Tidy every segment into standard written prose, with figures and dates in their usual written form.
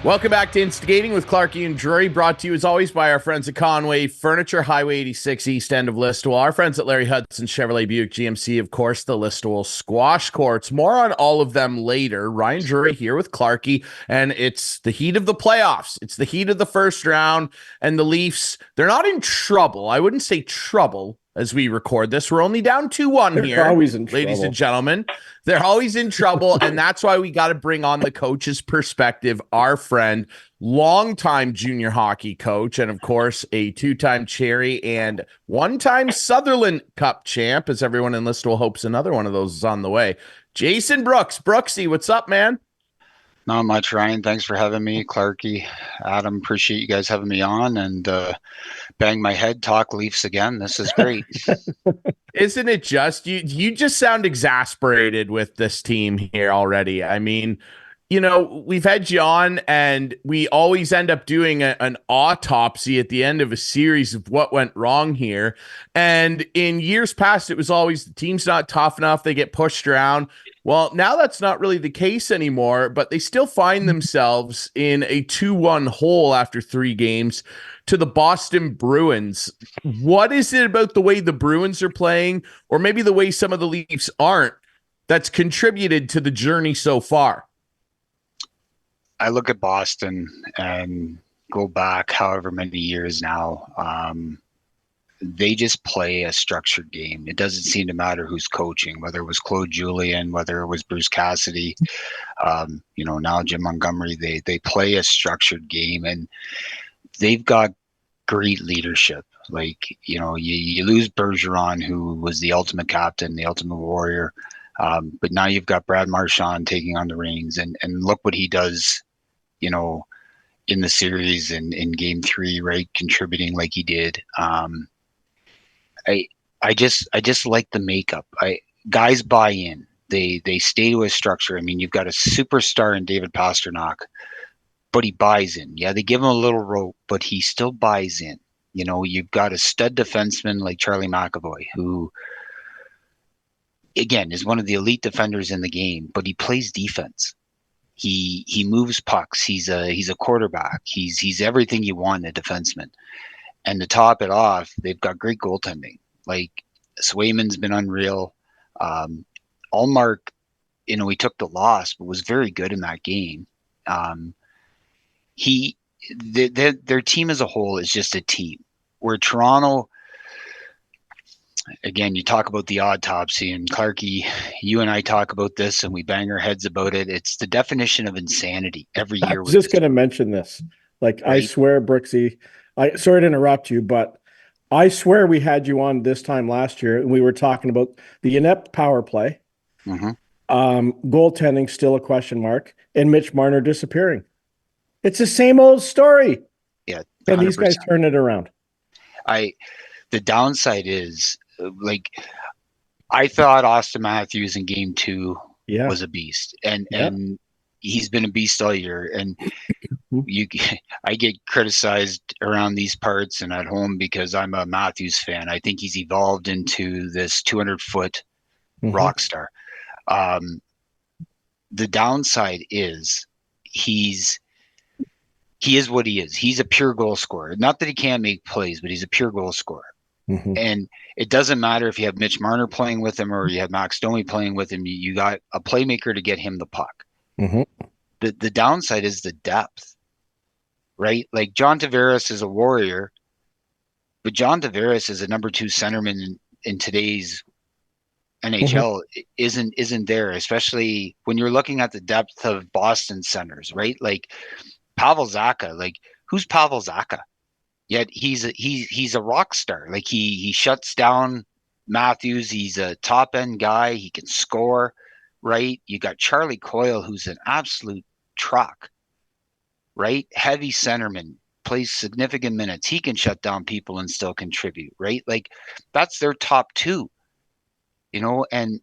Welcome back to Instigating with Clarkey and Drury, brought to you as always by our friends at Conway Furniture, Highway 86 east end of Listowel. Our friends at Larry Hudson Chevrolet Buick GMC, of course, the Listowel Squash Courts. More on all of them later. Ryan Drury here with Clarkey, and it's the heat of the playoffs. It's the heat of the first round, and the Leafs, they're not in trouble. I wouldn't say trouble as we record this. We're only down 2-1 here. They're always in ladies trouble. and gentlemen. They're always in trouble, and that's why we got to bring on the coach's perspective, our friend, longtime junior hockey coach, and of course, a two-time Cherry and one-time Sutherland Cup champ, as everyone in Listowel hopes another one of those is on the way. Jason Brooks. Brooksy, what's up, man? Not much, Ryan. Thanks for having me. Clarkey, Adam, appreciate you guys having me on, and bang my head, talk Leafs again. This is great. Isn't it just you just sound exasperated with this team here already. I mean, you know, we've had you on and we always end up doing an autopsy at the end of a series of what went wrong here. And in years past, it was always the team's not tough enough. They get pushed around. Well, now that's not really the case anymore, but they still find themselves in a 2-1 hole after 3 games to the Boston Bruins. What is it about the way the Bruins are playing, or maybe the way some of the Leafs aren't, that's contributed to the journey so far? I look at Boston and go back however many years now. They just play a structured game. It doesn't seem to matter who's coaching, whether it was Claude Julien, whether it was Bruce Cassidy, now Jim Montgomery. They play a structured game, and they've got great leadership. Like, you lose Bergeron, who was the ultimate captain, the ultimate warrior. But now you've got Brad Marchand taking on the reins, and look what he does, in the series and in game 3, right? Contributing like he did. I just like the makeup. Guys buy in. They stay to a structure. I mean, you've got a superstar in David Pastrnak, but he buys in. Yeah, they give him a little rope, but he still buys in. You've got a stud defenseman like Charlie McAvoy, who, again, is one of the elite defenders in the game, but he plays defense. He moves pucks. He's a quarterback. He's everything you want in a defenseman. And to top it off, they've got great goaltending. Like, Swayman's been unreal. Allmark, he took the loss, but was very good in that game. Their team as a whole is just a team. Where Toronto, again, you talk about the autopsy, and Clarkey, you and I talk about this and we bang our heads about it. It's the definition of insanity every year. I was just going to mention this. Like, right? I swear, Brooksy, sorry to interrupt you, but I swear we had you on this time last year and we were talking about the inept power play, goaltending still a question mark, and Mitch Marner disappearing. It's the same old story. Yeah. 100%. And these guys turn it around. The downside is, like, I thought Austin Matthews in game 2 was a beast, and he's been a beast all year. And I get criticized around these parts and at home because I'm a Matthews fan. I think he's evolved into this 200-foot rock star. The downside is he is what he is. He's a pure goal scorer. Not that he can't make plays, but he's a pure goal scorer. And it doesn't matter if you have Mitch Marner playing with him or you have Max Domi playing with him. You got a playmaker to get him the puck. The downside is the depth, right? Like, John Tavares is a warrior, but John Tavares is a number 2 centerman in today's NHL isn't there, especially when you're looking at the depth of Boston centers, right? Like, Pavel Zacha, like, who's Pavel Zacha? Yet he's a rock star. Like, he shuts down Matthews. He's a top end guy. He can score, right? You got Charlie Coyle, who's an absolute truck, right? Heavy centerman, plays significant minutes. He can shut down people and still contribute, right? Like, that's their top 2, and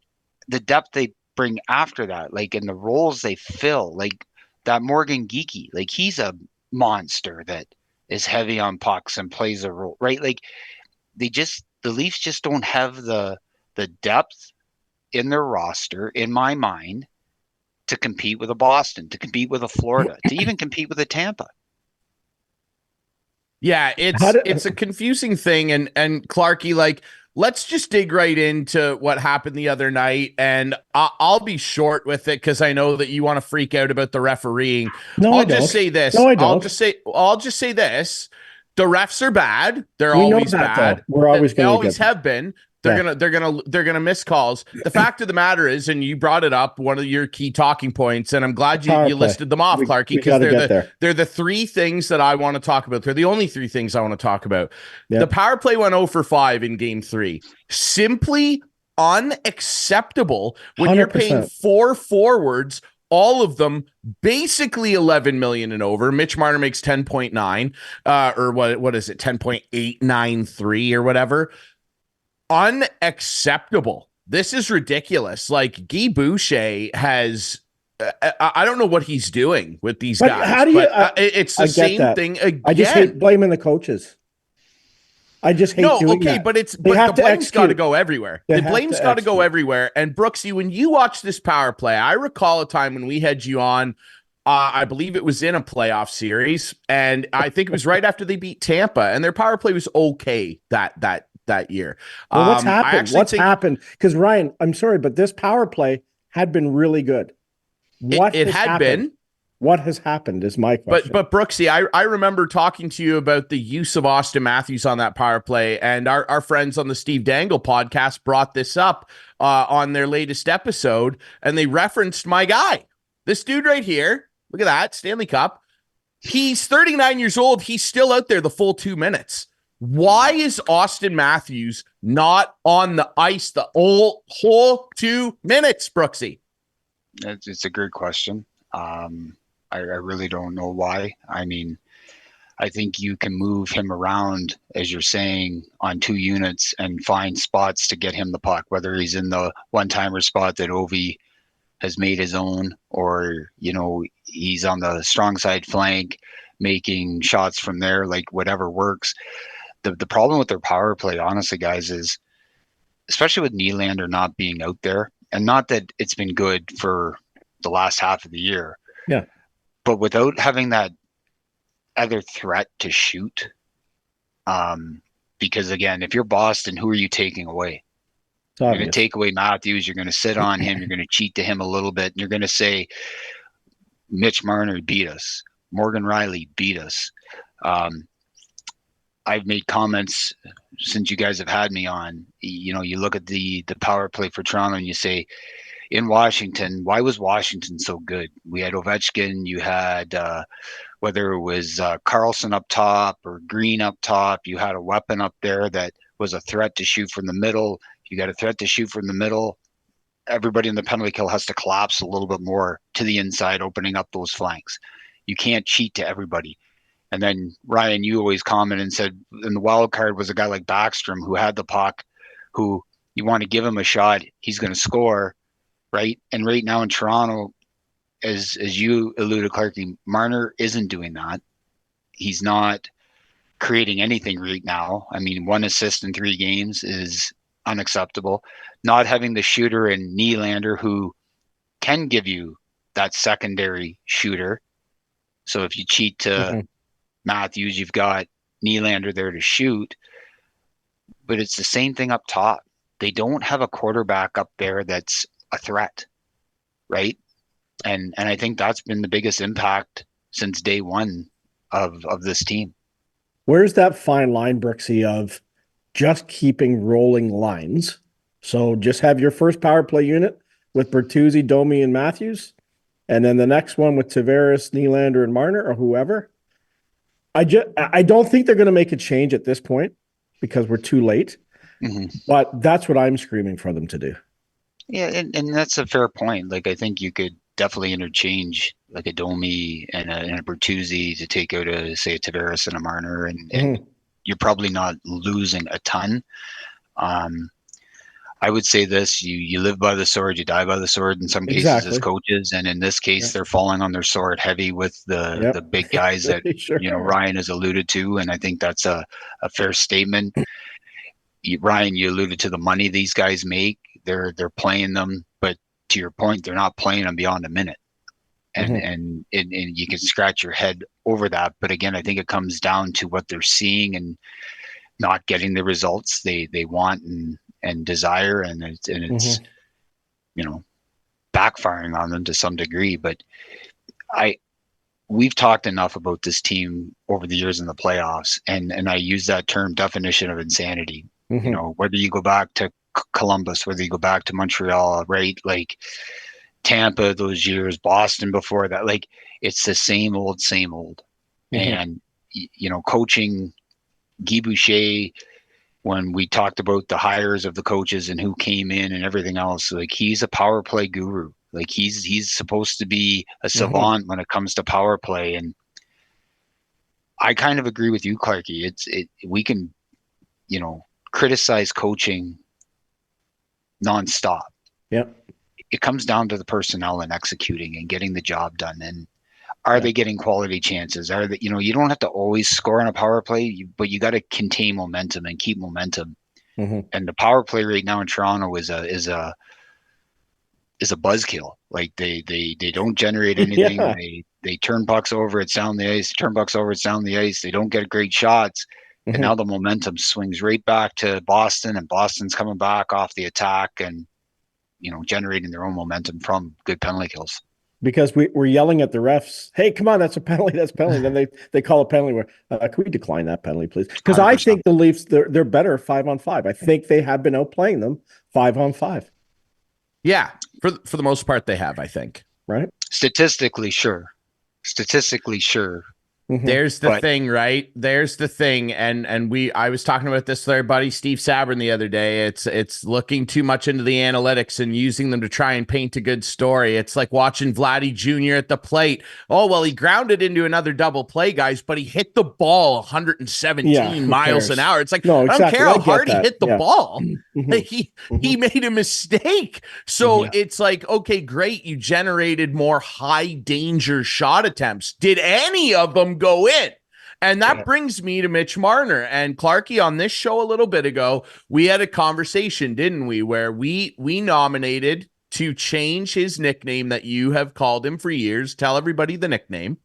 the depth they bring after that, like, in the roles they fill, like that Morgan Geekie, like, he's a monster that is heavy on pucks and plays a role, right? Like, the Leafs just don't have the depth in their roster, in my mind, to compete with a Boston, to compete with a Florida, to even compete with a Tampa. Yeah, it's a confusing thing, and Clarkey, like, let's just dig right into what happened the other night, and I'll be short with it because I know that you want to freak out about the refereeing. No, I'll I don't. just say this. No, I don't. I'll just say this. The refs are bad. They're We know always that, bad. though. We're always They going to always get have been. They're gonna miss calls. The fact of the matter is, and you brought it up, one of your key talking points, and I'm glad you listed them off, Clarkey, because they're the three things that I want to talk about. They're the only three things I want to talk about. Yep. The power play went 0 for 5 in Game 3. Simply unacceptable when 100%. You're paying 4 forwards, all of them basically 11 million and over. Mitch Marner makes 10.9, or what is it, 10.893 or whatever. Unacceptable. This is ridiculous. Like, Guy Boucher has, I don't know what he's doing with these guys. How do you? It's the same thing again. I just hate blaming the coaches. I just hate doing that. But the blame's got to go everywhere. The blame's got to go everywhere. And Brooksy, when you watch this power play, I recall a time when we had you on. I believe it was in a playoff series, and I think it was right after they beat Tampa, and their power play was okay that year. Well, what's happened? What's happened? Because Ryan, I'm sorry, but this power play had been really good. What has happened is my question. But Brooksy, I remember talking to you about the use of Austin Matthews on that power play, and our friends on the Steve Dangle podcast brought this up on their latest episode, and they referenced my guy, this dude right here. Look at that, Stanley Cup. He's 39 years old. He's still out there the full 2 minutes. Why is Austin Matthews not on the ice the whole 2 minutes, Brooksy? It's a great question. I really don't know why. I mean, I think you can move him around, as you're saying, on 2 units and find spots to get him the puck, whether he's in the one-timer spot that Ovi has made his own, or, he's on the strong side flank making shots from there, like whatever works. The problem with their power play, honestly, guys, is especially with Nylander not being out there, and not that it's been good for the last half of the year. Yeah. But without having that other threat to shoot, because again, if you're Boston, who are you taking away? You're going to take away Matthews. You're going to sit on him. You're going to cheat to him a little bit. And you're going to say, Mitch Marner beat us. Morgan Riley beat us. I've made comments since you guys have had me on. You look at the power play for Toronto and you say, in Washington, why was Washington so good? We had Ovechkin. You had whether it was Carlson up top or Green up top. You had a weapon up there that was a threat to shoot from the middle. You got a threat to shoot from the middle. Everybody in the penalty kill has to collapse a little bit more to the inside, opening up those flanks. You can't cheat to everybody. And then, Ryan, you always commented and said, in the wild card was a guy like Backstrom who had the puck, who you want to give him a shot, he's going to score, right? And right now in Toronto, as you alluded, Clarkey, Marner isn't doing that. He's not creating anything right now. I mean, 1 assist in 3 games is unacceptable. Not having the shooter in Nylander who can give you that secondary shooter. So if you cheat to Matthews, you've got Nylander there to shoot. But it's the same thing up top. They don't have a quarterback up there that's a threat, right? And I think that's been the biggest impact since day one of this team. Where's that fine line, Brooksy, of just keeping rolling lines? So just have your first power play unit with Bertuzzi, Domi, and Matthews, and then the next one with Tavares, Nylander, and Marner, or whoever. I don't think they're going to make a change at this point because we're too late. But that's what I'm screaming for them to do. Yeah, and that's a fair point. Like, I think you could definitely interchange like a Domi and a Bertuzzi to take out say a Tavares and a Marner, and you're probably not losing a ton. I would say this: you live by the sword, you die by the sword. In some cases, as coaches, and in this case, they're falling on their sword heavy with the big guys that Ryan has alluded to, and I think that's a fair statement. Ryan, you alluded to the money these guys make. They're playing them, but to your point, they're not playing them beyond a minute. And you can scratch your head over that. But again, I think it comes down to what they're seeing and not getting the results they want and desire. And it's backfiring on them to some degree. But we've talked enough about this team over the years in the playoffs. And I use that term, definition of insanity. Whether you go back to Columbus, whether you go back to Montreal, right? Like Tampa those years, Boston before that, like it's the same old. And coaching Guy Boucher, when we talked about the hires of the coaches and who came in and everything else, like he's a power play guru. Like he's supposed to be a savant when it comes to power play. And I kind of agree with you, Clarkey. We can, criticize coaching nonstop. Yep. It comes down to the personnel and executing and getting the job done. And are they getting quality chances? Are they, you don't have to always score on a power play, but you got to contain momentum and keep momentum. And the power play right now in Toronto is a buzzkill. Like they don't generate anything. They turn pucks over, it's down the ice. Turn pucks over, it's down the ice. They don't get great shots. And now the momentum swings right back to Boston, and Boston's coming back off the attack and, generating their own momentum from good penalty kills. Because we're yelling at the refs, hey, come on, that's a penalty, that's a penalty. Then they call a penalty where, can we decline that penalty, please? Because I think the Leafs, they're better 5-on-5. I think they have been outplaying them 5-on-5. Yeah, for the most part, they have, I think. Right? Statistically, sure. There's the thing, right? There's the thing. And I was talking about this with our buddy Steve Sabrin the other day. It's looking too much into the analytics and using them to try and paint a good story. It's like watching Vladdy Jr. at the plate. Oh, well, he grounded into another double play, guys, but he hit the ball 117 miles an hour. It's like, no, exactly. I don't care how hard he hit the ball. Like he made a mistake. So it's like, okay, great. You generated more high danger shot attempts. Did any of them go in? And that brings me to Mitch Marner and Clarkey. On this show a little bit ago, we had a conversation, didn't we, where we nominated to change his nickname that you have called him for years. Tell everybody the nickname.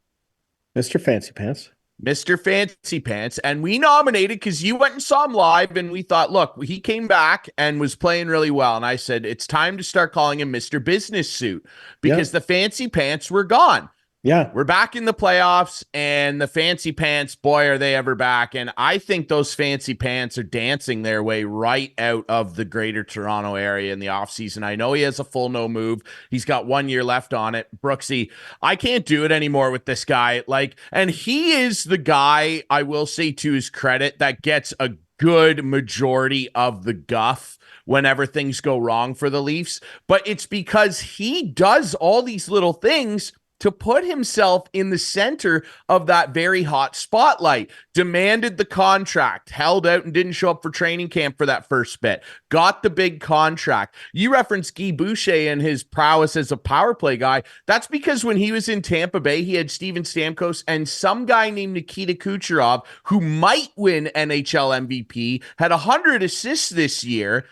Mr. Fancy Pants. Mr. Fancy Pants. And we nominated because you went and saw him live, and we thought, look, he came back and was playing really well. And I said, it's time to start calling him Mr. Business Suit because the fancy pants were gone. Yeah, we're back in the playoffs, and the fancy pants, boy, are they ever back. And I think those fancy pants are dancing their way right out of the greater Toronto area in the offseason. I know he has a full no move. He's got 1 year left on it. Brooksy, I can't do it anymore with this guy. And he is the guy, I will say to his credit, that gets a good majority of the guff whenever things go wrong for the Leafs. But it's because he does all these little things to put himself in the center of that very hot spotlight. Demanded the contract, held out and didn't show up for training camp for that first bit, got the big contract. You referenced Guy Boucher and his prowess as a power play guy. That's because when he was in Tampa Bay, he had Steven Stamkos and some guy named Nikita Kucherov, who might win NHL MVP, had 100 assists this year,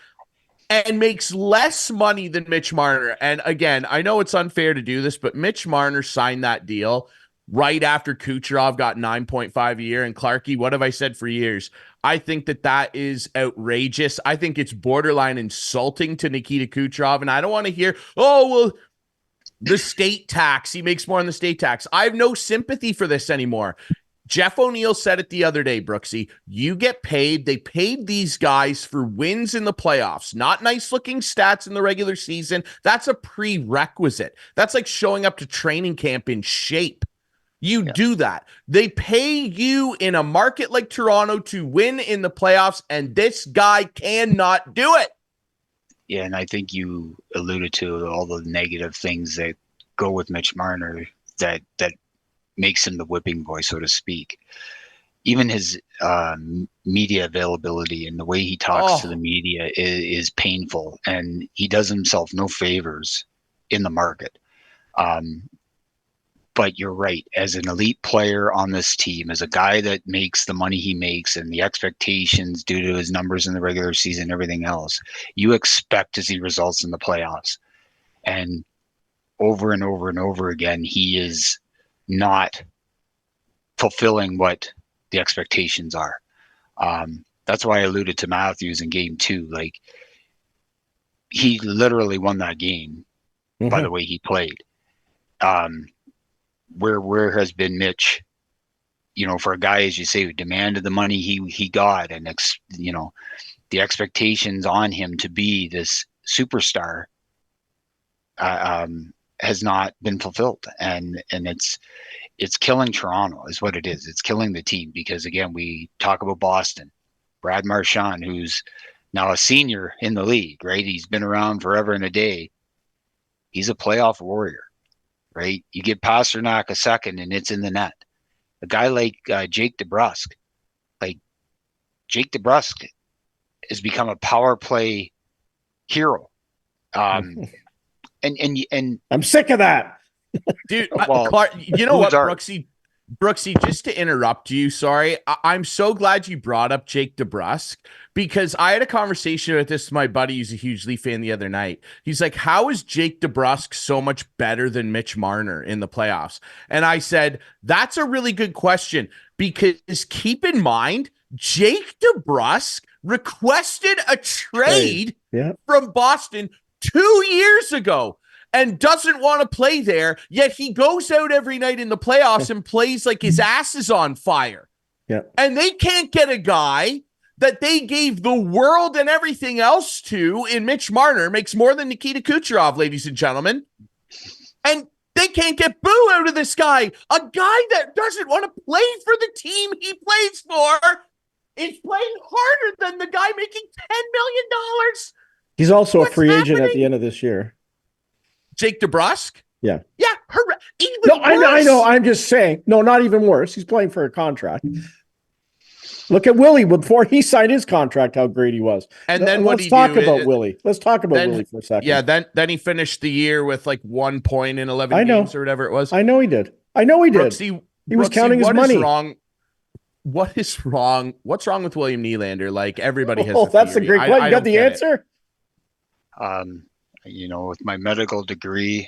and makes less money than Mitch Marner. And again, I know it's unfair to do this, but Mitch Marner signed that deal right after Kucherov got 9.5 a year. And Clarkey, what have I said for years? I think that is outrageous. I think it's borderline insulting to Nikita Kucherov. And I don't want to hear, oh, well, the state tax. He makes more on the state tax. I have no sympathy for this anymore. Jeff O'Neill said it the other day, Brooksy. You get paid. They paid these guys for wins in the playoffs, not nice looking stats in the regular season. That's a prerequisite. That's like showing up to training camp in shape. You do that. They pay you in a market like Toronto to win in the playoffs, and this guy cannot do it. Yeah, and I think you alluded to all the negative things that go with Mitch Marner that makes him the whipping boy, so to speak. Even his media availability and the way he talks to the media is painful, and he does himself no favors in the market. But you're right. As an elite player on this team, as a guy that makes the money he makes and the expectations due to his numbers in the regular season and everything else, you expect to see results in the playoffs. And over and over and over again, he is not fulfilling what the expectations are. That's why I alluded to Matthews in game 2. Like, he literally won that game by the way he played. Where has been Mitch, for a guy, as you say, who demanded the money he got, and the expectations on him to be this superstar has not been fulfilled, and it's killing Toronto is what it is. It's killing the team, because again, we talk about Boston, Brad Marchand, who's now a senior in the league, right? He's been around forever and a day. He's a playoff warrior, right? You give Pasternak a second and it's in the net. A guy like Jake DeBrusk, has become a power play hero. And I'm sick of that. Dude, Well, Clark, you know what, are- Brooksy, just to interrupt you, sorry. I'm so glad you brought up Jake DeBrusk, because I had a conversation with my buddy who's a huge Leaf fan the other night. He's like, how is Jake DeBrusk so much better than Mitch Marner in the playoffs? And I said, that's a really good question, because keep in mind, Jake DeBrusk requested a trade from Boston 2 years ago and doesn't want to play there, yet he goes out every night in the playoffs and plays like his ass is on fire. Yeah. And they can't get a guy that they gave the world and everything else to in Mitch Marner, makes more than Nikita Kucherov, ladies and gentlemen. And they can't get boo out of this guy. A guy that doesn't want to play for the team he plays for is playing harder than the guy making $10 million. He's also a free agent at the end of this year. Jake DeBrusk? Yeah. Yeah. Even No, worse. I know. I'm just saying. No, not even worse. He's playing for a contract. Look at Willie before he signed his contract, how great he was. And then let's talk about Willie. Let's talk about Willie for a second. Yeah, then he finished the year with like 1 point in 11 games or whatever it was. I know he did. Brooksy, he was counting his money. What is wrong? What's wrong with William Nylander? Like, everybody has that's a great question. You got the answer? With my medical degree.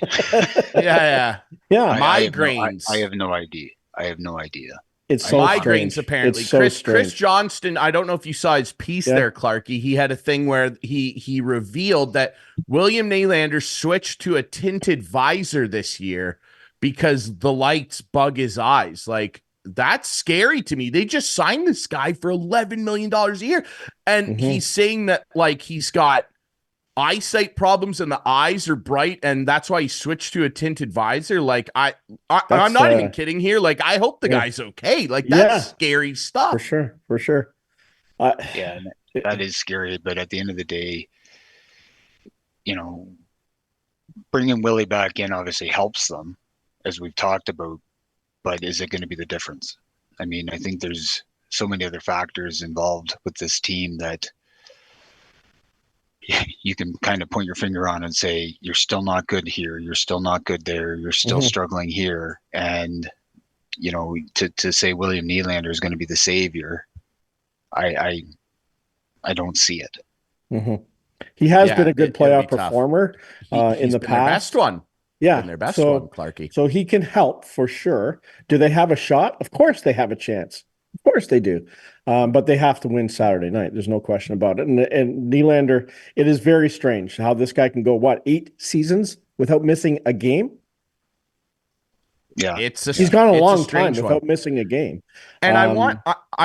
Yeah. Migraines. I have no idea. It's so migraines, strange. apparently. It's so strange. Chris Johnston, I don't know if you saw his piece there, Clarkey. He had a thing where he revealed that William Nylander switched to a tinted visor this year because the lights bug his eyes. Like, that's scary to me. They just signed this guy for $11 million a year. And he's saying that, like, he's got eyesight problems and the eyes are bright, and that's why he switched to a tinted visor. Like, I'm not even kidding here. Like, I hope the guy's okay. Like, that's scary stuff. For sure. That is scary. But at the end of the day, bringing Willie back in obviously helps them, as we've talked about. But is it going to be the difference? I mean, I think there's so many other factors involved with this team that you can kind of point your finger on and say, you're still not good here. You're still not good there. You're still struggling here. And, to say William Nylander is going to be the savior, I don't see it. He has been a good playoff performer in the past. Their best one. Yeah. Their best one, Clarkey. So he can help for sure. Do they have a shot? Of course they have a chance. Of course they do. But they have to win Saturday night. There's no question about it. And Nylander, it is very strange how this guy can go, 8 seasons without missing a game? Yeah. He's gone a long time without missing a game. And I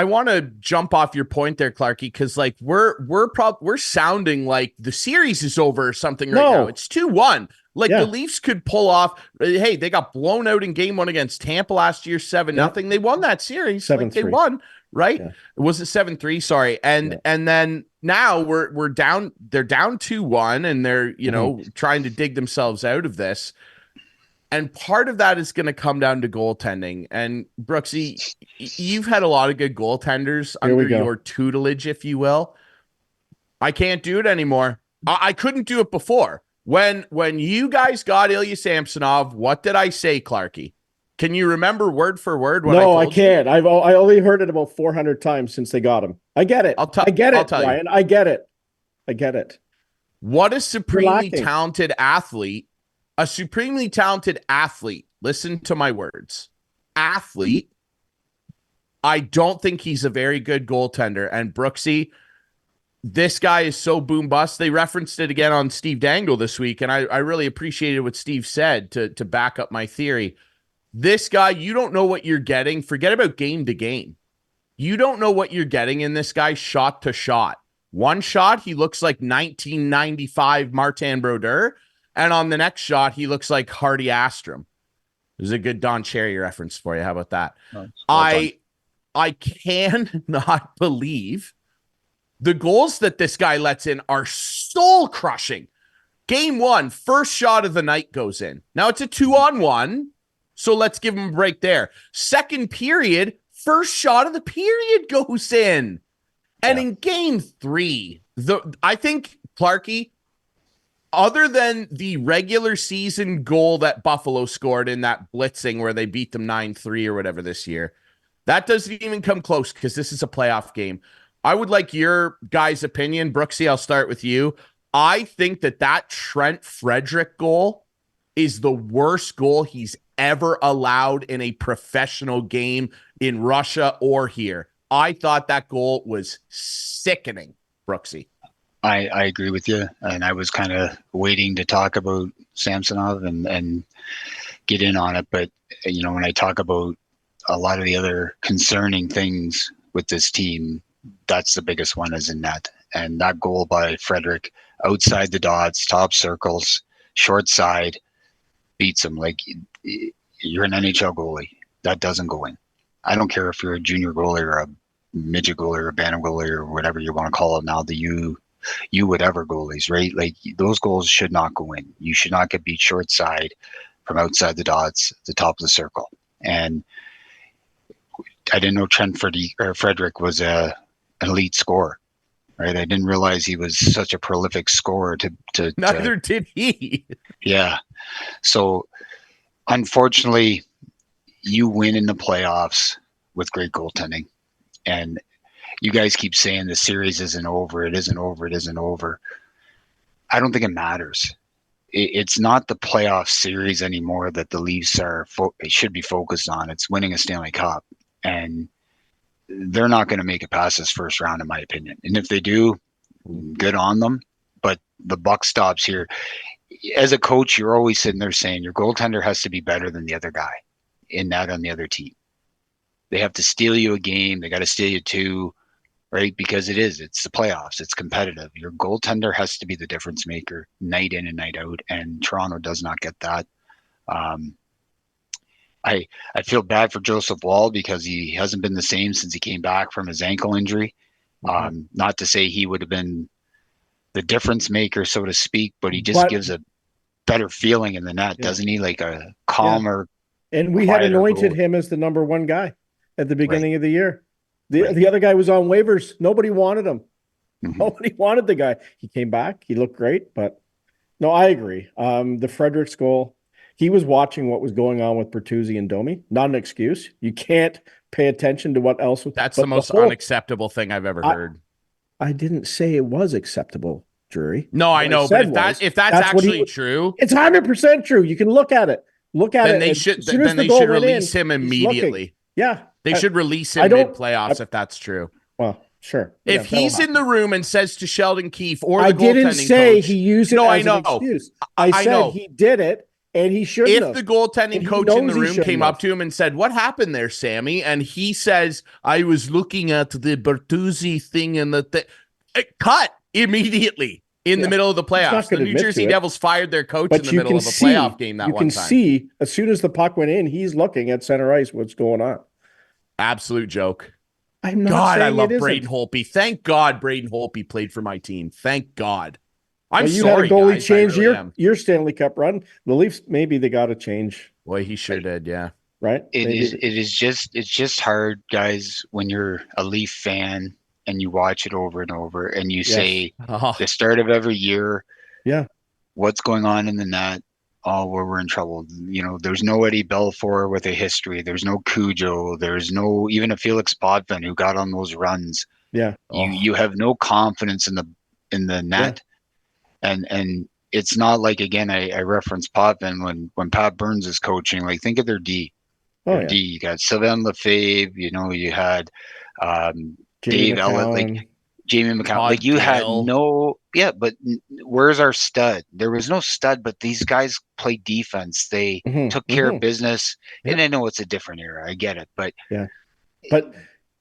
want to jump off your point there, Clarkey, because like we're sounding like the series is over or something right now. It's 2-1. Like the Leafs could pull off. Hey, they got blown out in game 1 against Tampa last year, 7-0. They won that series. 7-3. Like, they won, right? Yeah. Was it 7-3? Sorry. And then now we're down. They're down 2-1, and they're trying to dig themselves out of this. And part of that is going to come down to goaltending. And Brooksy, you've had a lot of good goaltenders under your tutelage, if you will. I can't do it anymore. I couldn't do it before. When you guys got Ilya Samsonov, what did I say, Clarkey? Can you remember word for word what I told you? No, I can't. I only heard it about 400 times since they got him. I get it. I get it, Brian. I get it. What a supremely talented athlete a supremely talented athlete. Listen to my words. Athlete. I don't think he's a very good goaltender. And Brooksy, this guy is so boom bust. They referenced it again on Steve Dangle this week, and I really appreciated what Steve said to back up my theory. This guy, you don't know what you're getting. Forget about game to game. You don't know what you're getting in this guy shot to shot. One shot, he looks like 1995 Martin Brodeur, and on the next shot, he looks like Hardy Astrom. There's a good Don Cherry reference for you. How about that? I cannot believe the goals that this guy lets in are soul crushing. Game 1, first shot of the night goes in. Now it's a 2-on-1, so let's give him a break there. Second period, first shot of the period goes in. And in game 3, I think Clarkey, other than the regular season goal that Buffalo scored in that blitzing where they beat them 9-3 or whatever this year, that doesn't even come close because this is a playoff game. I would like your guys' opinion. Brooksy, I'll start with you. I think that Trent Frederick goal is the worst goal he's ever allowed in a professional game in Russia or here. I thought that goal was sickening, Brooksy. I agree with you. And I was kind of waiting to talk about Samsonov and get in on it. But, when I talk about a lot of the other concerning things with this team, that's the biggest one is in net. And that goal by Frederick outside the dots, top circles, short side, beats him. Like, you're an NHL goalie. That doesn't go in. I don't care if you're a junior goalie or a midget goalie or a bantam goalie or whatever you want to call it now, the you whatever goalies, right? Like, those goals should not go in. You should not get beat short side from outside the dots, the top of the circle. And I didn't know Trent Frederick was an elite scorer, right? I didn't realize he was such a prolific scorer. Neither did he. Yeah. So, unfortunately, you win in the playoffs with great goaltending. And you guys keep saying the series isn't over. It isn't over. It isn't over. I don't think it matters. It's not the playoff series anymore that the Leafs should be focused on. It's winning a Stanley Cup. And they're not going to make it past this first round, in my opinion. And if they do, good on them. But the buck stops here. As a coach, you're always sitting there saying your goaltender has to be better than the other guy in that on the other team. They have to steal you a game. They got to steal you 2, right? Because it's the playoffs. It's competitive. Your goaltender has to be the difference maker night in and night out. And Toronto does not get that. I feel bad for Joseph Woll because he hasn't been the same since he came back from his ankle injury. Not to say he would have been the difference maker, so to speak, but he just gives a better feeling in the net, doesn't he? Like a calmer. Yeah. And we had anointed him as the number 1 guy at the beginning of the year. The other guy was on waivers. Nobody wanted him. Nobody wanted the guy. He came back. He looked great, but no, I agree. The Fredericks goal, he was watching what was going on with Bertuzzi and Domi. Not an excuse. You can't pay attention to what else. That's the most unacceptable thing I've ever heard. I didn't say it was acceptable, Drury. No, I know, but if that's actually true, it's 100% true. You can look at it. Then they should release him immediately. Yeah, they should release him mid playoffs if that's true. Well, sure. If he's in the room and says to Sheldon Keefe or the goaltending coach, I didn't say he used it as an excuse. I said he did it. And he shouldn't have. If the goaltending coach in the room came up to him and said, "What happened there, Sammy?" and he says, "I was looking at the Bertuzzi thing and cut immediately in the middle of the playoffs." The New Jersey Devils fired their coach in the middle of a playoff game that one time. You can see as soon as the puck went in, he's looking at center ice. What's going on? Absolute joke. I'm not saying I love Braden Holtby. Thank God Braden Holtby played for my team. Thank God. I'm sorry, had a goalie guys, change your Stanley Cup run. The Leafs, maybe they got to change. Boy, he sure did, yeah. Right? It's just hard, guys, when you're a Leaf fan and you watch it over and over and you say the start of every year, what's going on in the net? Oh, we're in trouble. There's no Eddie Belfour with a history. There's no Cujo. There's no even a Felix Potvin who got on those runs. Yeah. You have no confidence in the net. And it's not like, again, I referenced Potvin when Pat Burns is coaching. Like, think of their D. Their D. You got Sylvain Lefebvre. You had Jamie Dave Ellett, like McCowan. Jamie McCown. Todd Like, you had Gale. but where's our stud? There was no stud, but these guys played defense. They took care of business. And I know it's a different era. I get it, but But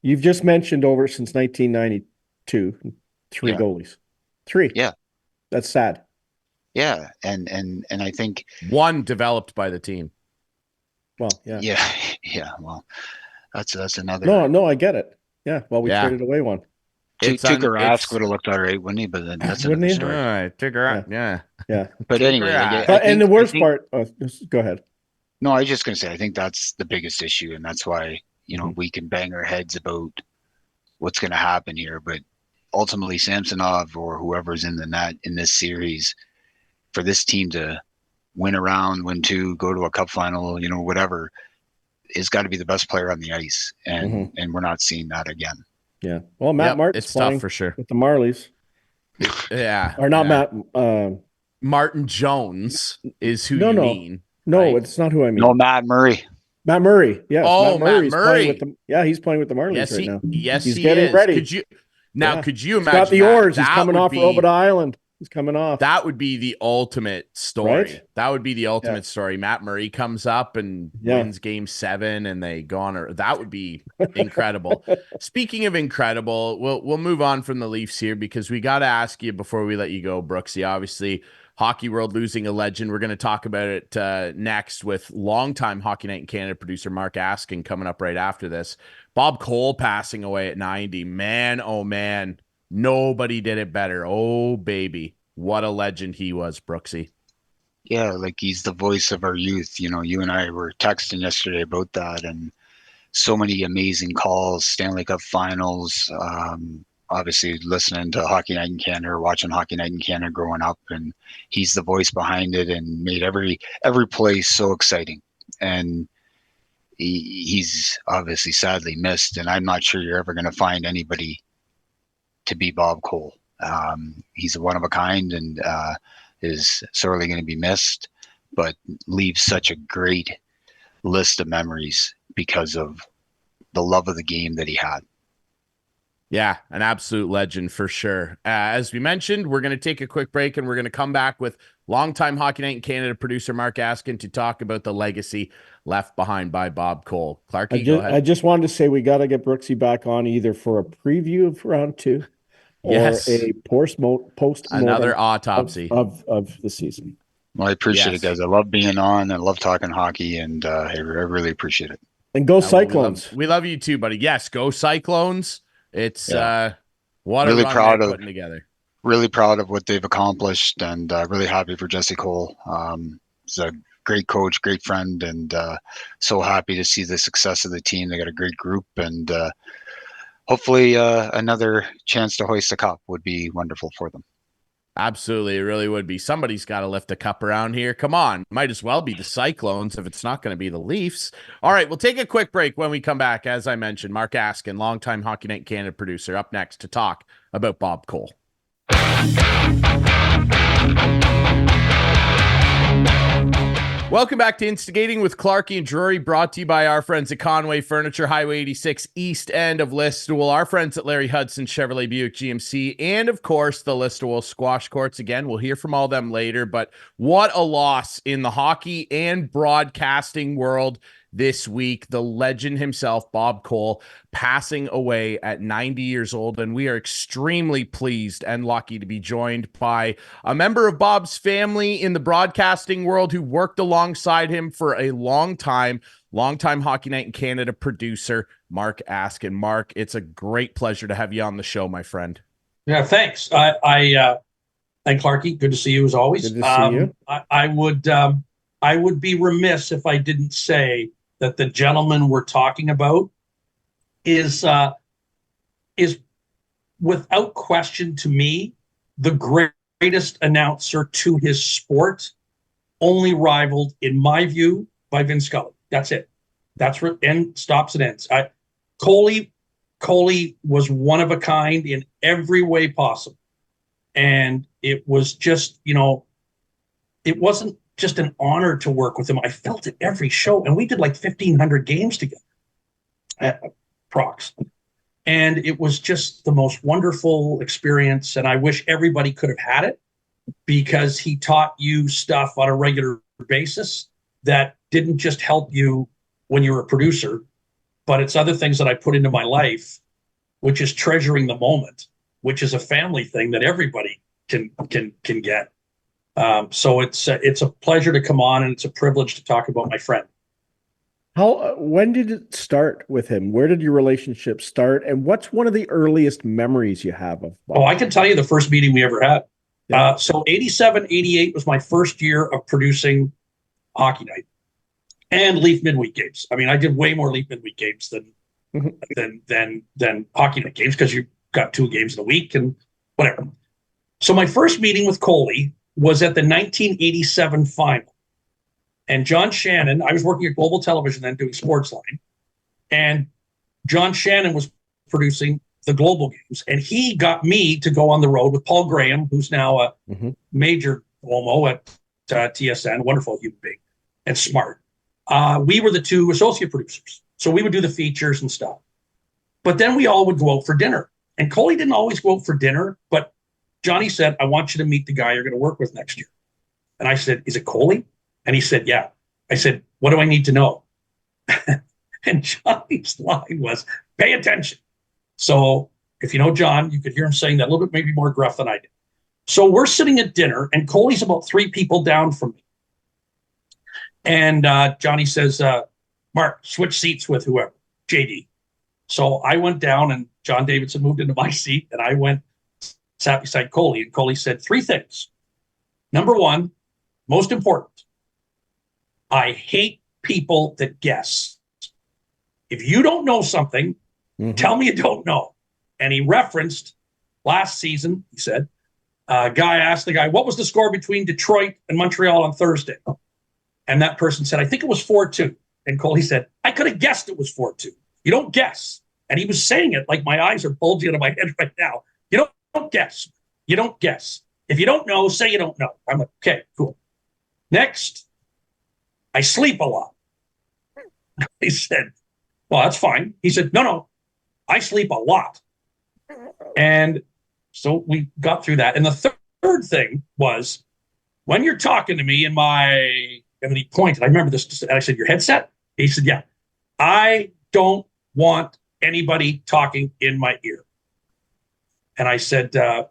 you've just mentioned over since 1992, three goalies. Three. Yeah. That's sad. Yeah. And I think one developed by the team. Well, yeah. Yeah. Well, that's another. No, I get it. Yeah. Well, we traded away one. Tuukka Rask would have looked all right, wouldn't he? But then that's another story. All right, Tuukka Rask, yeah. But anyway, and the worst part. Go ahead. No, I was just going to say, I think that's the biggest issue, and that's why we can bang our heads about what's going to happen here. But ultimately, Samsonov or whoever's in the net in this series, for this team to win a round, win two, go to a cup final, whatever, is got to be the best player on the ice, and we're not seeing that again. Yeah. Well, Matt Martin's it's playing tough for sure with the Marlies. Yeah. Or not Matt. Martin Jones is who you mean. No, right? It's not who I mean. No, Matt Murray. Matt Murray. Yes. Oh, Matt Murray. He's playing with the Marlies right now. Yes, he's getting is. ready. Could you imagine? He's got the oars. He's coming off Robert Island. He's coming off. That would be the ultimate story. Right? That would be the ultimate story. Matt Murray comes up and wins game 7 and they go on. That would be incredible. Speaking of incredible, we'll move on from the Leafs here because we got to ask you before we let you go, Brooksy. Obviously, hockey world losing a legend. We're going to talk about it next with longtime Hockey Night in Canada producer Mark Askin coming up right after this. Bob Cole passing away at 90. Man, oh man. Nobody did it better. Oh, baby. What a legend he was, Brooksy. Yeah, like he's the voice of our youth. You and I were texting yesterday about that, and so many amazing calls, Stanley Cup finals, obviously listening to Hockey Night in Canada or watching Hockey Night in Canada growing up, and he's the voice behind it and made every play so exciting. And he's obviously sadly missed, and I'm not sure you're ever going to find anybody to be Bob Cole. He's a one of a kind and is sorely going to be missed, but leaves such a great list of memories because of the love of the game that he had. Yeah, an absolute legend for sure. As we mentioned, we're going to take a quick break and we're going to come back with longtime Hockey Night in Canada producer Mark Askin to talk about the legacy left behind by Bob Cole. Clarkey, go ahead. I just wanted to say we got to get Brooksy back on either for a preview of round 2 or a post another autopsy of the season. Well, I appreciate it, guys. I love being on. I love talking hockey, and I really appreciate it. And go Cyclones. We love you too, buddy. Yes, go Cyclones. It's what really a run proud they're of putting together. Really proud of what they've accomplished, and really happy for Jesse Cole. He's a great coach, great friend, and so happy to see the success of the team. They got a great group, and hopefully another chance to hoist a cup would be wonderful for them. Absolutely, it really would be. Somebody's got to lift a cup around here. Come on, might as well be the Cyclones if it's not going to be the Leafs. All right, we'll take a quick break. When we come back, as I mentioned, Mark Askin, longtime Hockey Night in Canada producer, up next to talk about Bob Cole. Welcome back to Instigating with Clarkey and Drury, brought to you by our friends at Conway Furniture, Highway 86, east end of Listowel, our friends at Larry Hudson, Chevrolet Buick GMC, and of course, the Listowel Squash Courts. Again, we'll hear from all them later, but what a loss in the hockey and broadcasting world this week. The legend himself, Bob Cole, passing away at 90 years old, and we are extremely pleased and lucky to be joined by a member of Bob's family in the broadcasting world who worked alongside him for a long time Hockey Night in Canada producer, Mark Askin. Mark, it's a great pleasure to have you on the show, my friend. Yeah, thanks. And Clarkey, good to see you as always. Good to see you. I would be remiss if I didn't say that the gentleman we're talking about is without question to me the greatest announcer to his sport, only rivaled, in my view, by Vin Scully. That's it. That's where end stops and ends. Coley was one of a kind in every way possible, and it was just it wasn't just an honor to work with him. I felt it every show, and we did like 1,500 games together at Prox. And it was just the most wonderful experience. And I wish everybody could have had it, because he taught you stuff on a regular basis that didn't just help you when you were a producer, but it's other things that I put into my life, which is treasuring the moment, which is a family thing that everybody can get. So it's a pleasure to come on, and it's a privilege to talk about my friend. When did it start with him? Where did your relationship start? And what's one of the earliest memories you have of Bob? Oh, I can tell you the first meeting we ever had. Yeah. So 87, 88 was my first year of producing Hockey Night and Leaf midweek games. I mean, I did way more Leaf midweek games than Hockey Night games, because you got 2 games in a week and whatever. So my first meeting with Coley was at the 1987 final. And John Shannon, I was working at Global Television then doing Sportsline, and John Shannon was producing the Global games, and he got me to go on the road with Paul Graham, who's now a major homo at TSN, wonderful human being and smart. We were the 2 associate producers, so we would do the features and stuff. But then we all would go out for dinner, and Coley didn't always go out for dinner, but Johnny said, "I want you to meet the guy you're going to work with next year." And I said, "Is it Coley?" And he said, "Yeah." I said, "What do I need to know?" And Johnny's line was, "Pay attention." So if you know John, you could hear him saying that a little bit, maybe more gruff than I did. So we're sitting at dinner, and Coley's about 3 people down from me. And Johnny says, "Mark, switch seats with whoever, JD." So I went down, and John Davidson moved into my seat, and I sat beside Coley, and Coley said 3 things. Number 1, most important, I hate people that guess. If you don't know something, tell me you don't know. And he referenced last season, he said, a guy asked the guy, "What was the score between Detroit and Montreal on Thursday?" And that person said, "I think it was 4-2. And Coley said, "I could have guessed it was 4-2. You don't guess." And he was saying it like my eyes are bulging out of my head right now. You don't guess. You don't guess. If you don't know, say you don't know. I'm like, okay, cool. Next, I sleep a lot. He said, "Well, that's fine." He said, No, I sleep a lot. And so we got through that. And the third thing was, when you're talking to me and then he pointed, I remember this, and I said, "Your headset?" He said, "Yeah." "I don't want anybody talking in my ear." And I said, "At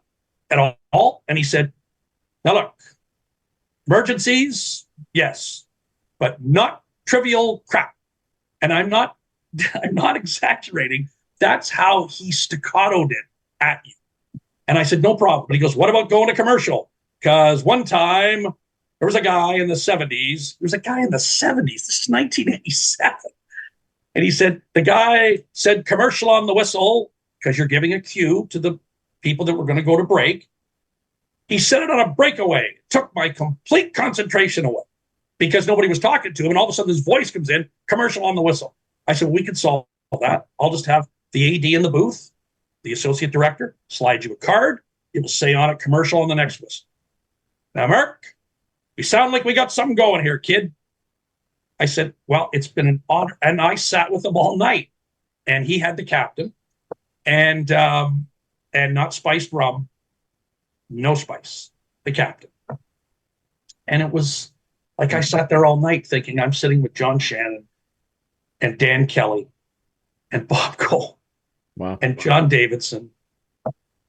all?" And he said, "Now look, emergencies, yes, but not trivial crap." And I'm not exaggerating. That's how he staccatoed it at you. And I said, "No problem." But he goes, "What about going to commercial? Because one time there was a guy in the 70s. There was a guy in the 70s. This is 1987. And he said, the guy said commercial on the whistle, because you're giving a cue to the people that were going to go to break. He said it on a breakaway. It took my complete concentration away, because nobody was talking to him. And all of a sudden his voice comes in, commercial on the whistle. I said, "We can solve that. I'll just have the AD in the booth, the associate director, slide you a card. It will say on it, commercial on the next whistle. Now, Mark, we sound like we got something going here, kid." I said, "Well, it's been an honor." And I sat with him all night, and he had the captain, and not spiced rum, no spice, the captain. And it was like, I sat there all night thinking I'm sitting with John Shannon and Dan Kelly and Bob Cole and John Davidson.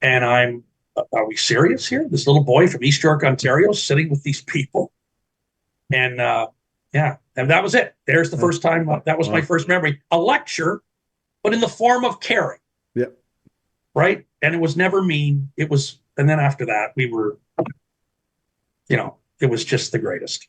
And are we serious here? This little boy from East York, Ontario, sitting with these people. And and that was it. There's the first time. That was my first memory. A lecture, but in the form of caring. Yep. Right? And it was never mean. It was, and then after that, we were, it was just the greatest.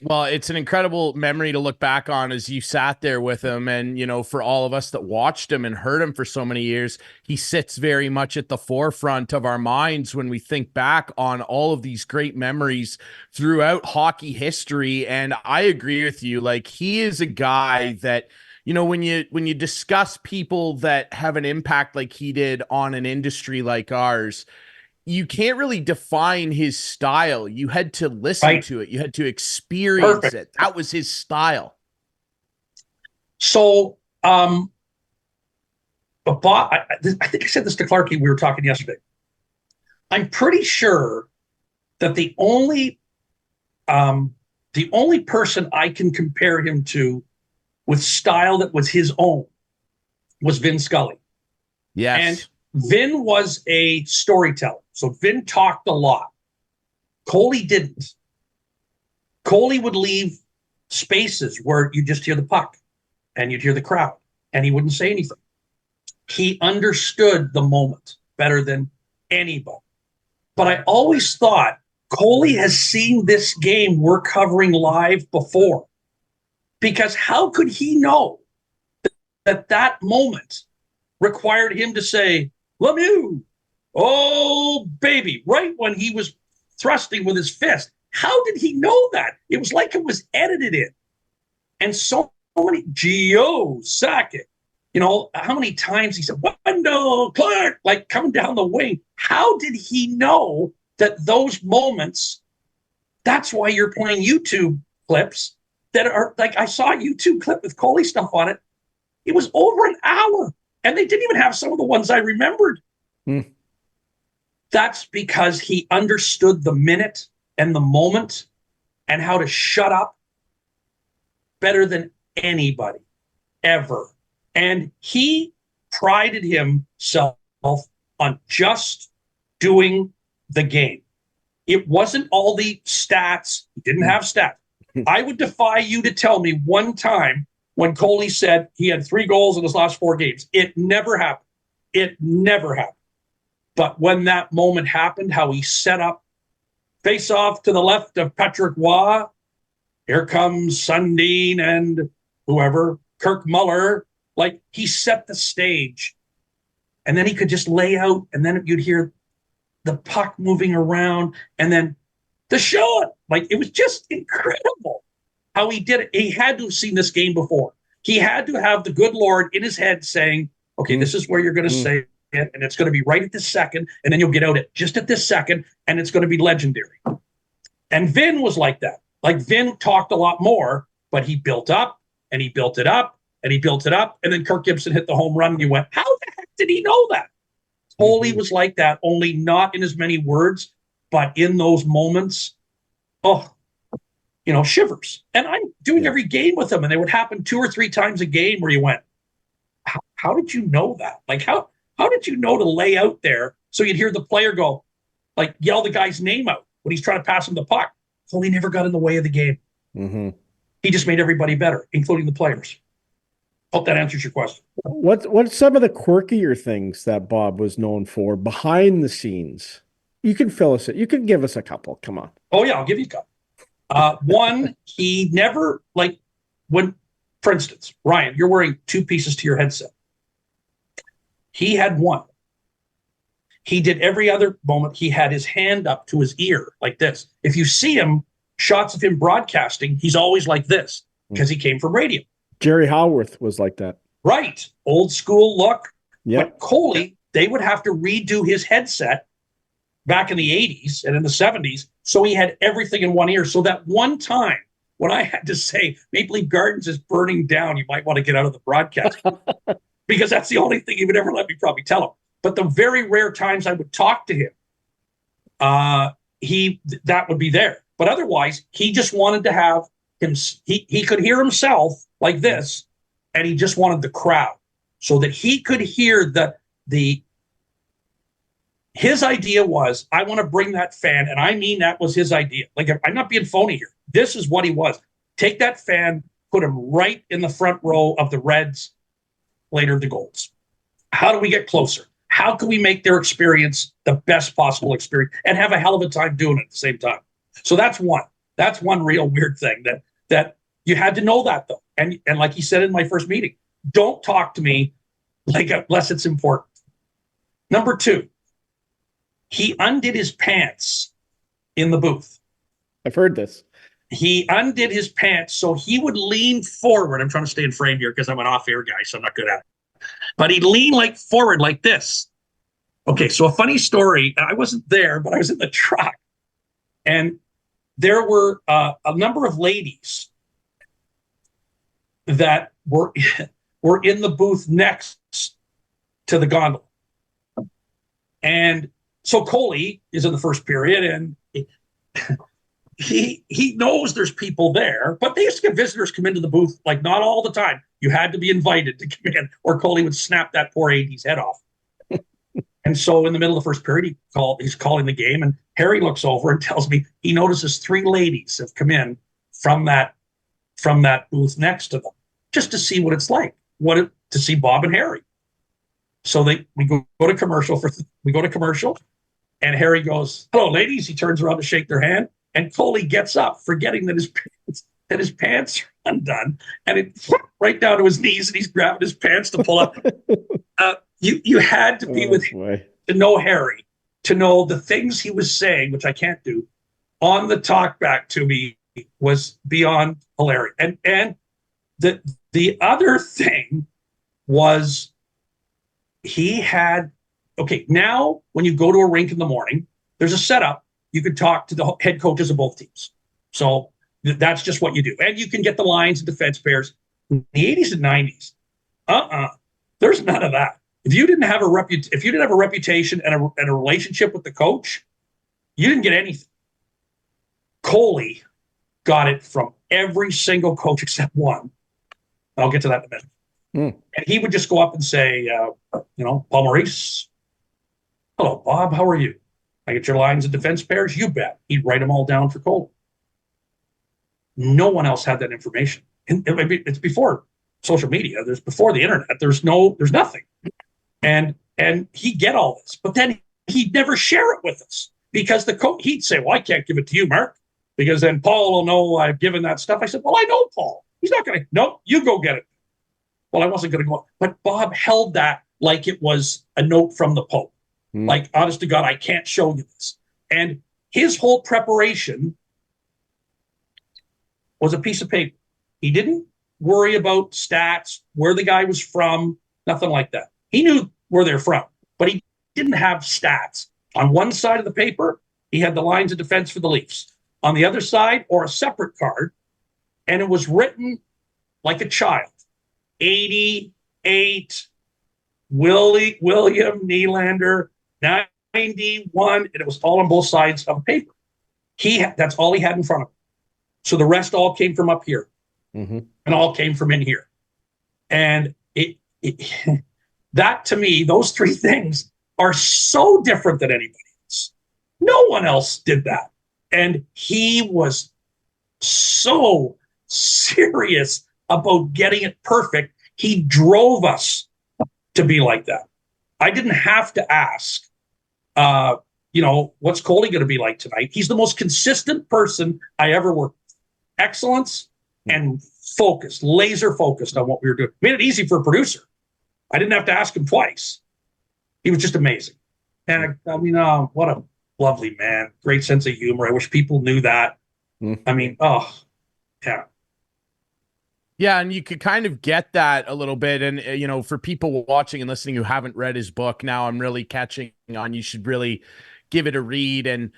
Well, it's an incredible memory to look back on as you sat there with him. And, for all of us that watched him and heard him for so many years, he sits very much at the forefront of our minds when we think back on all of these great memories throughout hockey history. And I agree with you. Like, he is a guy that, when you discuss people that have an impact like he did on an industry like ours, you can't really define his style. You had to listen to it. You had to experience it. That was his style. So, Bob, I think I said this to Clarkey. We were talking yesterday. I'm pretty sure that the only person I can compare him to with style that was his own was Vin Scully. Yes. And Vin was a storyteller. So Vin talked a lot. Coley didn't. Coley would leave spaces where you just hear the puck and you'd hear the crowd and he wouldn't say anything. He understood the moment better than anybody. But I always thought Coley has seen this game we're covering live before, because how could he know that moment required him to say, Lemieux, oh, baby, right when he was thrusting with his fist? How did he know that? It was like it was edited in. And so many, Gio, Sakic, how many times he said, Wendell, Clark, like coming down the wing. How did he know that those moments, that's why you're playing YouTube clips that are like, I saw a YouTube clip with Coley stuff on it. It was over an hour and they didn't even have some of the ones I remembered. That's because he understood the minute and the moment and how to shut up better than anybody ever. And he prided himself on just doing the game. It wasn't all the stats. He didn't have stats. I would defy you to tell me one time when Coley said he had 3 goals in his last 4 games. It never happened. It never happened. But when that moment happened, how he set up face off to the left of Patrick Waugh, here comes Sundin and whoever, Kirk Muller, like he set the stage. And then he could just lay out, and then you'd hear the puck moving around, and then the shot. Like, it was just incredible how he did it. He had to have seen this game before. He had to have the good Lord in his head saying, okay, this is where you're going to say it, and it's going to be right at this second, and then you'll get out just at this second, and it's going to be legendary. And Vin was like that. Like, Vin talked a lot more, but he built up, and he built it up, and he built it up, and then Kirk Gibson hit the home run, and you went, how the heck did he know that? Coley was like that, only not in as many words, but in those moments, shivers. And I'm doing every game with him, and they would happen 2 or 3 times a game where you went, how did you know that? Like, how did you know to lay out there so you'd hear the player go, like, yell the guy's name out when he's trying to pass him the puck? Coley never got in the way of the game. He just made everybody better, including the players. Hope that answers your question. What's some of the quirkier things that Bob was known for behind the scenes? You can you can give us a couple. Come on. Oh yeah, I'll give you a couple. One, he never, like, when, for instance, Ryan, you're wearing 2 pieces to your headset. He had one. He did every other moment. He had his hand up to his ear like this. If you see him, shots of him broadcasting, he's always like this because he came from radio. Jerry Howarth was like that. Right. Old school look. Yep. But Coley, they would have to redo his headset back in the 80s and in the 70s. So he had everything in one ear. So that one time when I had to say Maple Leaf Gardens is burning down, you might want to get out of the broadcast because that's the only thing he would ever let me probably tell him. But the very rare times I would talk to him, that would be there. But otherwise, he just wanted to have him. He could hear himself like this, and he just wanted the crowd so that he could hear his idea was, I want to bring that fan, and I mean that was his idea. Like, I'm not being phony here. This is what he was. Take that fan, put him right in the front row of the Reds, later the Golds. How do we get closer? How can we make their experience the best possible experience and have a hell of a time doing it at the same time? So that's one. That's one real weird thing that you had to know that, though. And like he said in my first meeting, don't talk to me like unless it's important. Number 2, he undid his pants in the booth. I've heard this. He undid his pants so he would lean forward. I'm trying to stay in frame here because I'm an off-air guy, so I'm not good at it. But he'd lean forward like this. Okay, so a funny story. I wasn't there, but I was in the truck, and there were a number of ladies that were were in the booth next to the gondola, and so Coley is in the first period, and he knows there's people there, but they used to get visitors come into the booth, like not all the time. You had to be invited to come in, or Coley would snap that poor AD's head off. And so in the middle of the first period, he's calling the game, and Harry looks over and tells me he notices 3 ladies have come in from that booth next to them, just to see what it's like, to see Bob and Harry. So we go to commercial, and Harry goes, "Hello, ladies." He turns around to shake their hand, and Coley gets up, forgetting that his pants are undone, and it right down to his knees, and he's grabbing his pants to pull up. You had to be to know Harry, to know the things he was saying, which I can't do, on the talk back to me was beyond hilarious. And the other thing was he had, okay, now when you go to a rink in the morning, there's a setup. You can talk to the head coaches of both teams. So that's just what you do. And you can get the lines and defense pairs. In the 80s and 90s, there's none of that. If you didn't have a reputation and a relationship with the coach, you didn't get anything. Coley got it from every single coach except one. I'll get to that in a minute. And he would just go up and say, Paul Maurice, "Hello, Bob, how are you? I get your lines and defense pairs?" "You bet." He'd write them all down for Coley. No one else had that information. And it's before social media. There's before the internet. There's nothing. And he'd get all this, but then he'd never share it with us, because the coach, he'd say, "Well, I can't give it to you, Mark, because then Paul will know I've given that stuff." I said, "Well, I know Paul. He's not going to, no, you go get it." Well, I wasn't going to go, but Bob held that like it was a note from the Pope. Like, honest to God, I can't show you this. And his whole preparation was a piece of paper. He didn't worry about stats, where the guy was from, nothing like that. He knew where they're from, but he didn't have stats. On one side of the paper, he had the lines of defense for the Leafs. On the other side, or a separate card, and it was written like a child. 88, William Nylander, 91, and it was all on both sides of the paper. That's all he had in front of him. So the rest all came from up here, and all came from in here. And that, to me, those 3 things are so different than anybody else. No one else did that. And he was so serious about getting it perfect. He drove us to be like that. I didn't have to ask, what's Coley going to be like tonight? He's the most consistent person I ever worked with. Excellence and focused, laser focused on what we were doing. Made it easy for a producer. I didn't have to ask him twice. He was just amazing. And what a lovely man. Great sense of humor. I wish people knew that. Yeah. Yeah, and you could kind of get that a little bit. And, for people watching and listening who haven't read his book, now I'm really catching on. You should really give it a read. And,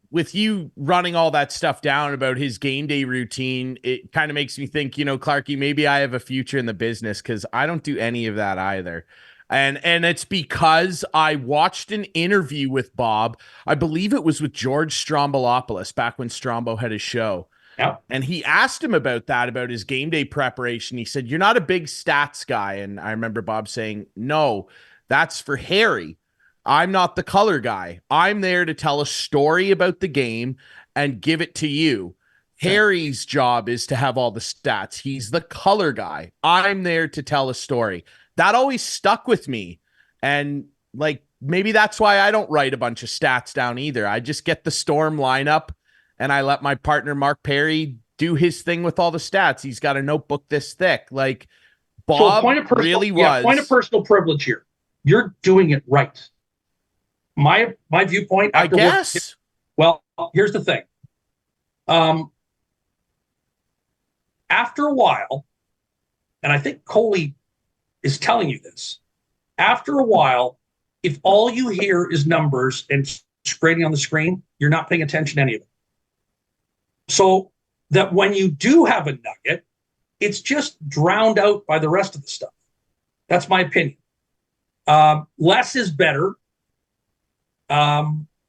with you running all that stuff down about his game day routine, it kind of makes me think, Clarkey, maybe I have a future in the business, because I don't do any of that either. And it's because I watched an interview with Bob. I believe it was with George Strombolopoulos back when Strombo had his show. Yep. And he asked him about his game day preparation. He said, "You're not a big stats guy." And I remember Bob saying, "No, that's for Harry. I'm not the color guy. I'm there to tell a story about the game and give it to you. Harry's job is to have all the stats. He's the color guy. I'm there to tell a story." That always stuck with me. And maybe that's why I don't write a bunch of stats down either. I just get the Storm lineup and I let my partner, Mark Perry, do his thing with all the stats. He's got a notebook this thick. Bob really was. Point of personal privilege here. You're doing it right. My viewpoint, I guess. Well, here's the thing. After a while, and I think Coley is telling you this, after a while, if all you hear is numbers and screening on the screen, you're not paying attention to any of it. So that when you do have a nugget, it's just drowned out by the rest of the stuff. That's my opinion. Less is better,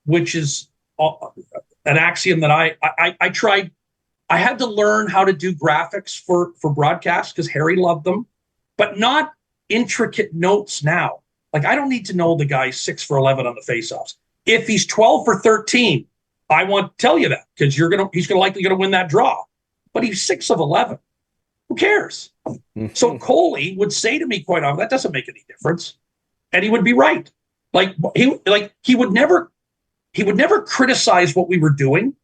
which is an axiom that I tried. I had to learn how to do graphics for broadcast because Harry loved them, but not intricate notes now. Like, I don't need to know the guy's 6 for 11 on the faceoffs. If he's 12 for 13, I want to tell you that because he's likely going to win that draw. But he's 6 of 11. Who cares? Mm-hmm. So Coley would say to me quite often, that doesn't make any difference. And he would be right. He would never criticize what we were doing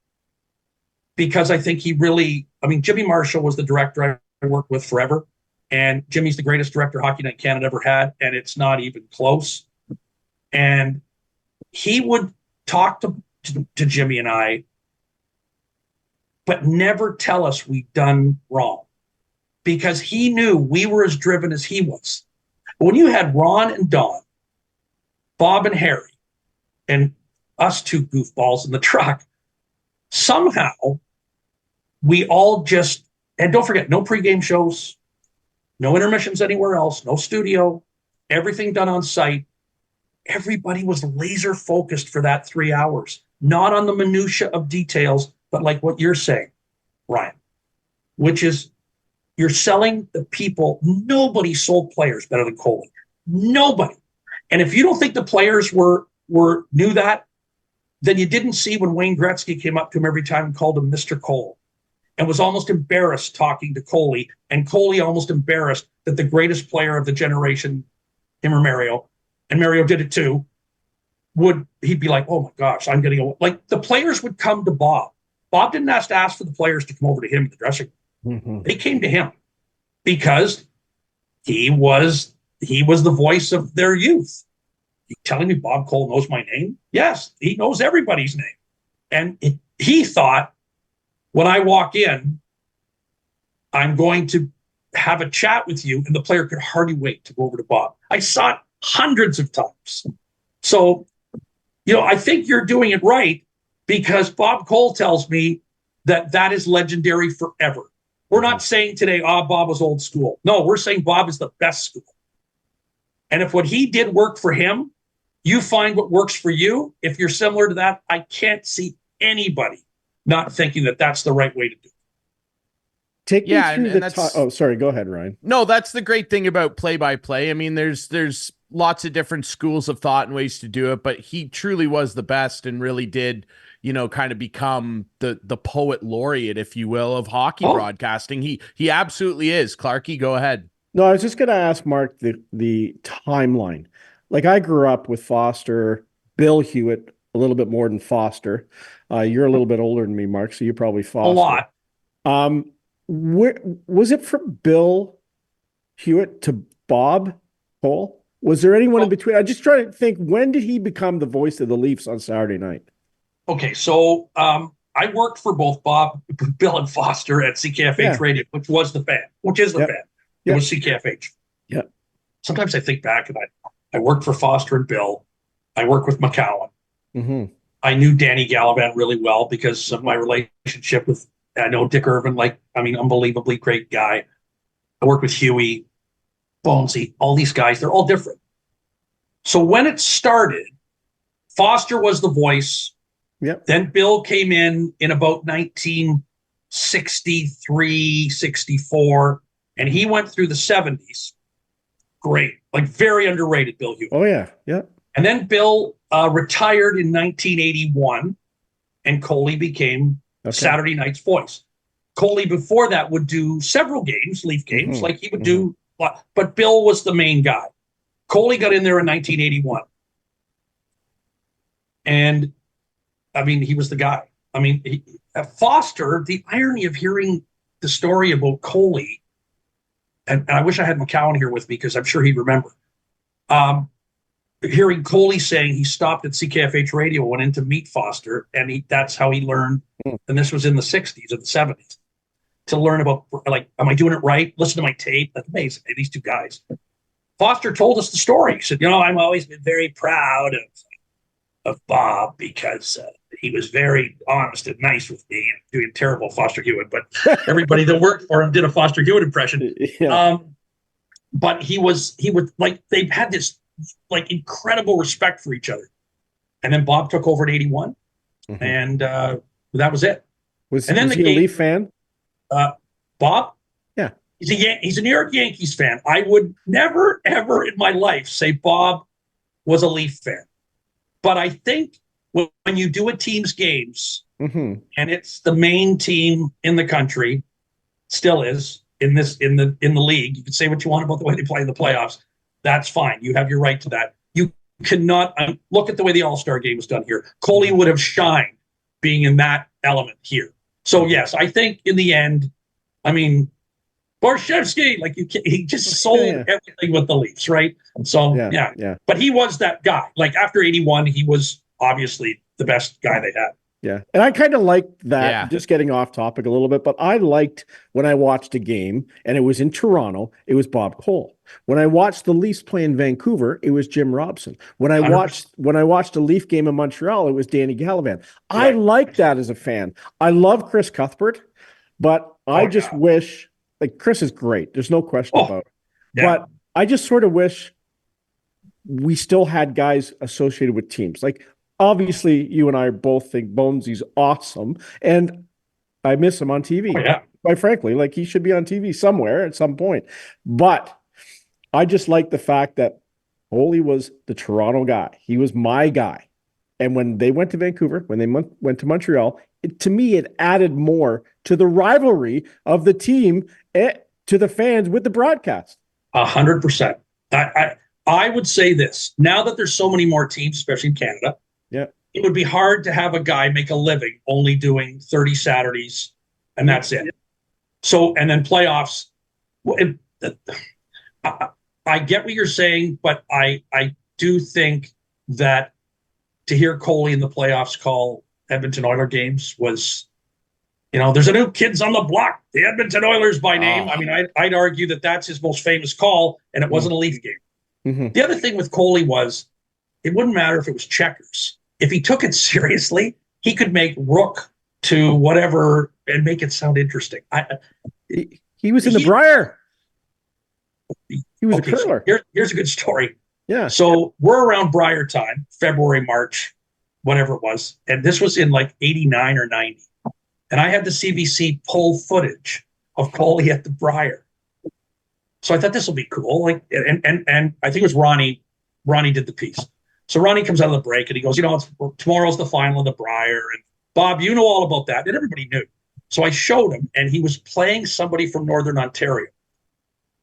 because I think Jimmy Marshall was the director I worked with forever. And Jimmy's the greatest director Hockey Night Canada ever had. And it's not even close. And he would talk to Jimmy and I, but never tell us we'd done wrong because he knew we were as driven as he was. But when you had Ron and Don, Bob and Harry, and us two goofballs in the truck, somehow we all just, and don't forget, no pregame shows, no intermissions anywhere else, no studio, everything done on site. Everybody was laser focused for that 3 hours, not on the minutia of details, but like what you're saying, Ryan, which is you're selling the people. Nobody sold players better than Coley. Nobody. And if you don't think the players knew that, then you didn't see when Wayne Gretzky came up to him every time and called him Mr. Cole and was almost embarrassed talking to Coley, and Coley almost embarrassed that the greatest player of the generation, him or Mario, and Mario did it too, he'd be like, oh my gosh, I'm getting away. Like, the players would come to Bob. Bob didn't have to ask for the players to come over to him in the dressing room. Mm-hmm. They came to him because he was the voice of their youth. You telling me Bob Cole knows my name? Yes, he knows everybody's name. And he thought, when I walk in, I'm going to have a chat with you, and the player could hardly wait to go over to Bob. I saw it hundreds of times. So, I think you're doing it right because Bob Cole tells me that is legendary forever. We're not saying today, Bob was old school. No, we're saying Bob is the best school. And if what he did worked for him, you find what works for you. If you're similar to that, I can't see anybody not thinking that that's the right way to do it. Take me through the time. Oh, sorry. Go ahead, Ryan. No, that's the great thing about play-by-play. I mean, there's lots of different schools of thought and ways to do it, but he truly was the best and really did, kind of become the poet laureate, if you will, of hockey broadcasting. He absolutely is. Clarkey, go ahead. No, I was just going to ask Mark the timeline. Like, I grew up with Foster, Bill Hewitt, a little bit more than Foster. You're a little bit older than me, Mark, so you're probably Foster. A lot. Where was it from Bill Hewitt to Bob Cole? Was there anyone in between? I just try to think, when did he become the voice of the Leafs on Saturday night? Okay, so I worked for both Bill and Foster at CKFH Radio, which is the fan. It was CKFH. Yeah. Sometimes I think back and I worked for Foster and Bill. I worked with McCowan. Mm-hmm. I knew Danny Gallivan really well because of my relationship with, I know Dick Irvin, unbelievably great guy. I worked with Huey, Bonesy, all these guys. They're all different. So when it started, Foster was the voice. Yep. Then Bill came in about 1963, 64, and he went through the 70s. Great. Very underrated, Bill Hewitt. Oh, yeah. Yeah. And then Bill retired in 1981, and Coley became Saturday night's voice. Coley before that would do several games, Leaf games, like he would do, but Bill was the main guy. Coley got in there in 1981. And, he was the guy. Foster, the irony of hearing the story about Coley, and I wish I had McCowan here with me because I'm sure he'd remember. Hearing Coley saying he stopped at CKFH Radio, went in to meet Foster, and that's how he learned, and this was in the 60s or the 70s, to learn about, am I doing it right? Listen to my tape. That's amazing. These two guys. Foster told us the story. He said, I've always been very proud of Bob because he was very honest and nice with me. I'm doing terrible Foster Hewitt, but everybody that worked for him did a Foster Hewitt impression. Yeah. But he would like, they had this like incredible respect for each other. And then Bob took over in 81 and that was it. Was he a Leaf fan? Bob? Yeah. He's a New York Yankees fan. I would never, ever in my life say Bob was a Leaf fan. But I think when you do a team's games and it's the main team in the country, still is in the league, you can say what you want about the way they play in the playoffs. That's fine. You have your right to that. You cannot look at the way the All-Star game was done here. Coley would have shined being in that element here. So yes, I think in the end, Borshevsky, like he just sold everything with the Leafs, right? So yeah. But he was that guy. Like after 81, he was obviously the best guy they had. Yeah. And I kind of liked that, just getting off topic a little bit, but I liked when I watched a game and it was in Toronto, it was Bob Cole. When I watched the Leafs play in Vancouver, it was Jim Robson. When I watched a Leaf game in Montreal, it was Danny Gallivan. Right. I like that as a fan. I love Chris Cuthbert, but I just wish, like, Chris is great. There's no question about it. Yeah. But I just sort of wish we still had guys associated with teams. Like, obviously, you and I both think Bonesy's awesome, and I miss him on TV. Quite frankly, like, he should be on TV somewhere at some point. But I just like the fact that Holy was the Toronto guy. He was my guy. And when they went to Vancouver, when they went to Montreal, to me, it added more to the rivalry of the team to the fans with the broadcast. 100%. I would say this. Now that there's so many more teams, especially in Canada, it would be hard to have a guy make a living only doing 30 Saturdays, and that's it. So, and then playoffs. I get what you're saying, but I do think that to hear Coley in the playoffs call Edmonton Oilers games was, there's a new kids on the block, the Edmonton Oilers by name. I'd argue that that's his most famous call, and it wasn't a Leaf game. The other thing with Coley was it wouldn't matter if it was checkers. If he took it seriously, he could make Rook to whatever and make it sound interesting. He was in the Briar. He was a curler. So here's a good story. Yeah. So we're around Briar time, February, March, whatever it was. And this was in like 89 or 90. And I had the CBC pull footage of Coley at the Briar. So I thought this will be cool. Like, and I think it was Ronnie did the piece. So Ronnie comes out of the break and he goes, tomorrow's the final of the Briar. And Bob, you know all about that. And everybody knew. So I showed him, and he was playing somebody from Northern Ontario.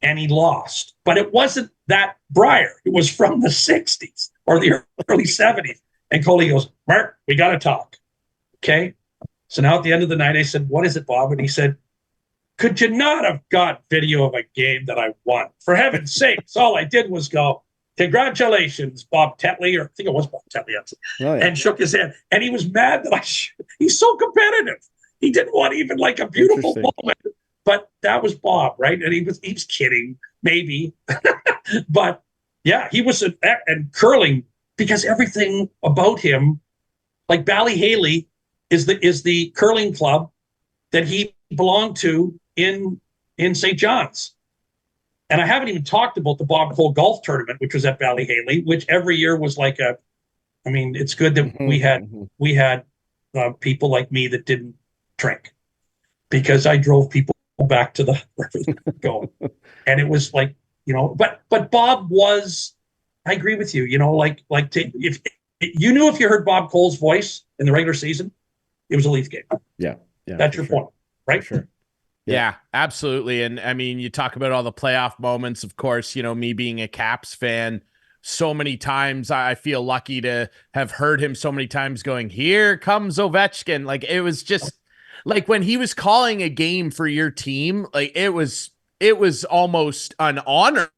And he lost. But it wasn't that Briar. It was from the 60s or the early 70s. And Coley goes, Mark, we got to talk. Okay? So now at the end of the night, I said, what is it, Bob? And he said, could you not have got video of a game that I won? For heaven's sakes, all I did was go, congratulations, Bob Tetley, or I think it was Bob Tetley, and shook his hand. And he was mad that he's so competitive. He didn't want even like a beautiful moment. But that was Bob, right? And he was kidding, maybe. But yeah, he was and curling, because everything about him, like Ballyhaley is the curling club that he belonged to in St. John's. And I haven't even talked about the Bob Cole golf tournament, which was at Ballyhaley, which every year was like it's good that we had people like me that didn't drink, because I drove people back to the going. And it was like, but Bob was, I agree with you, if you knew, if you heard Bob Cole's voice in the regular season, it was a Leaf game. Yeah. That's your point, right? Sure. Yeah, absolutely. And I mean, you talk about all the playoff moments, of course, me being a Caps fan, so many times I feel lucky to have heard him so many times going, here comes Ovechkin. Like, it was just like when he was calling a game for your team, like it was almost an honor,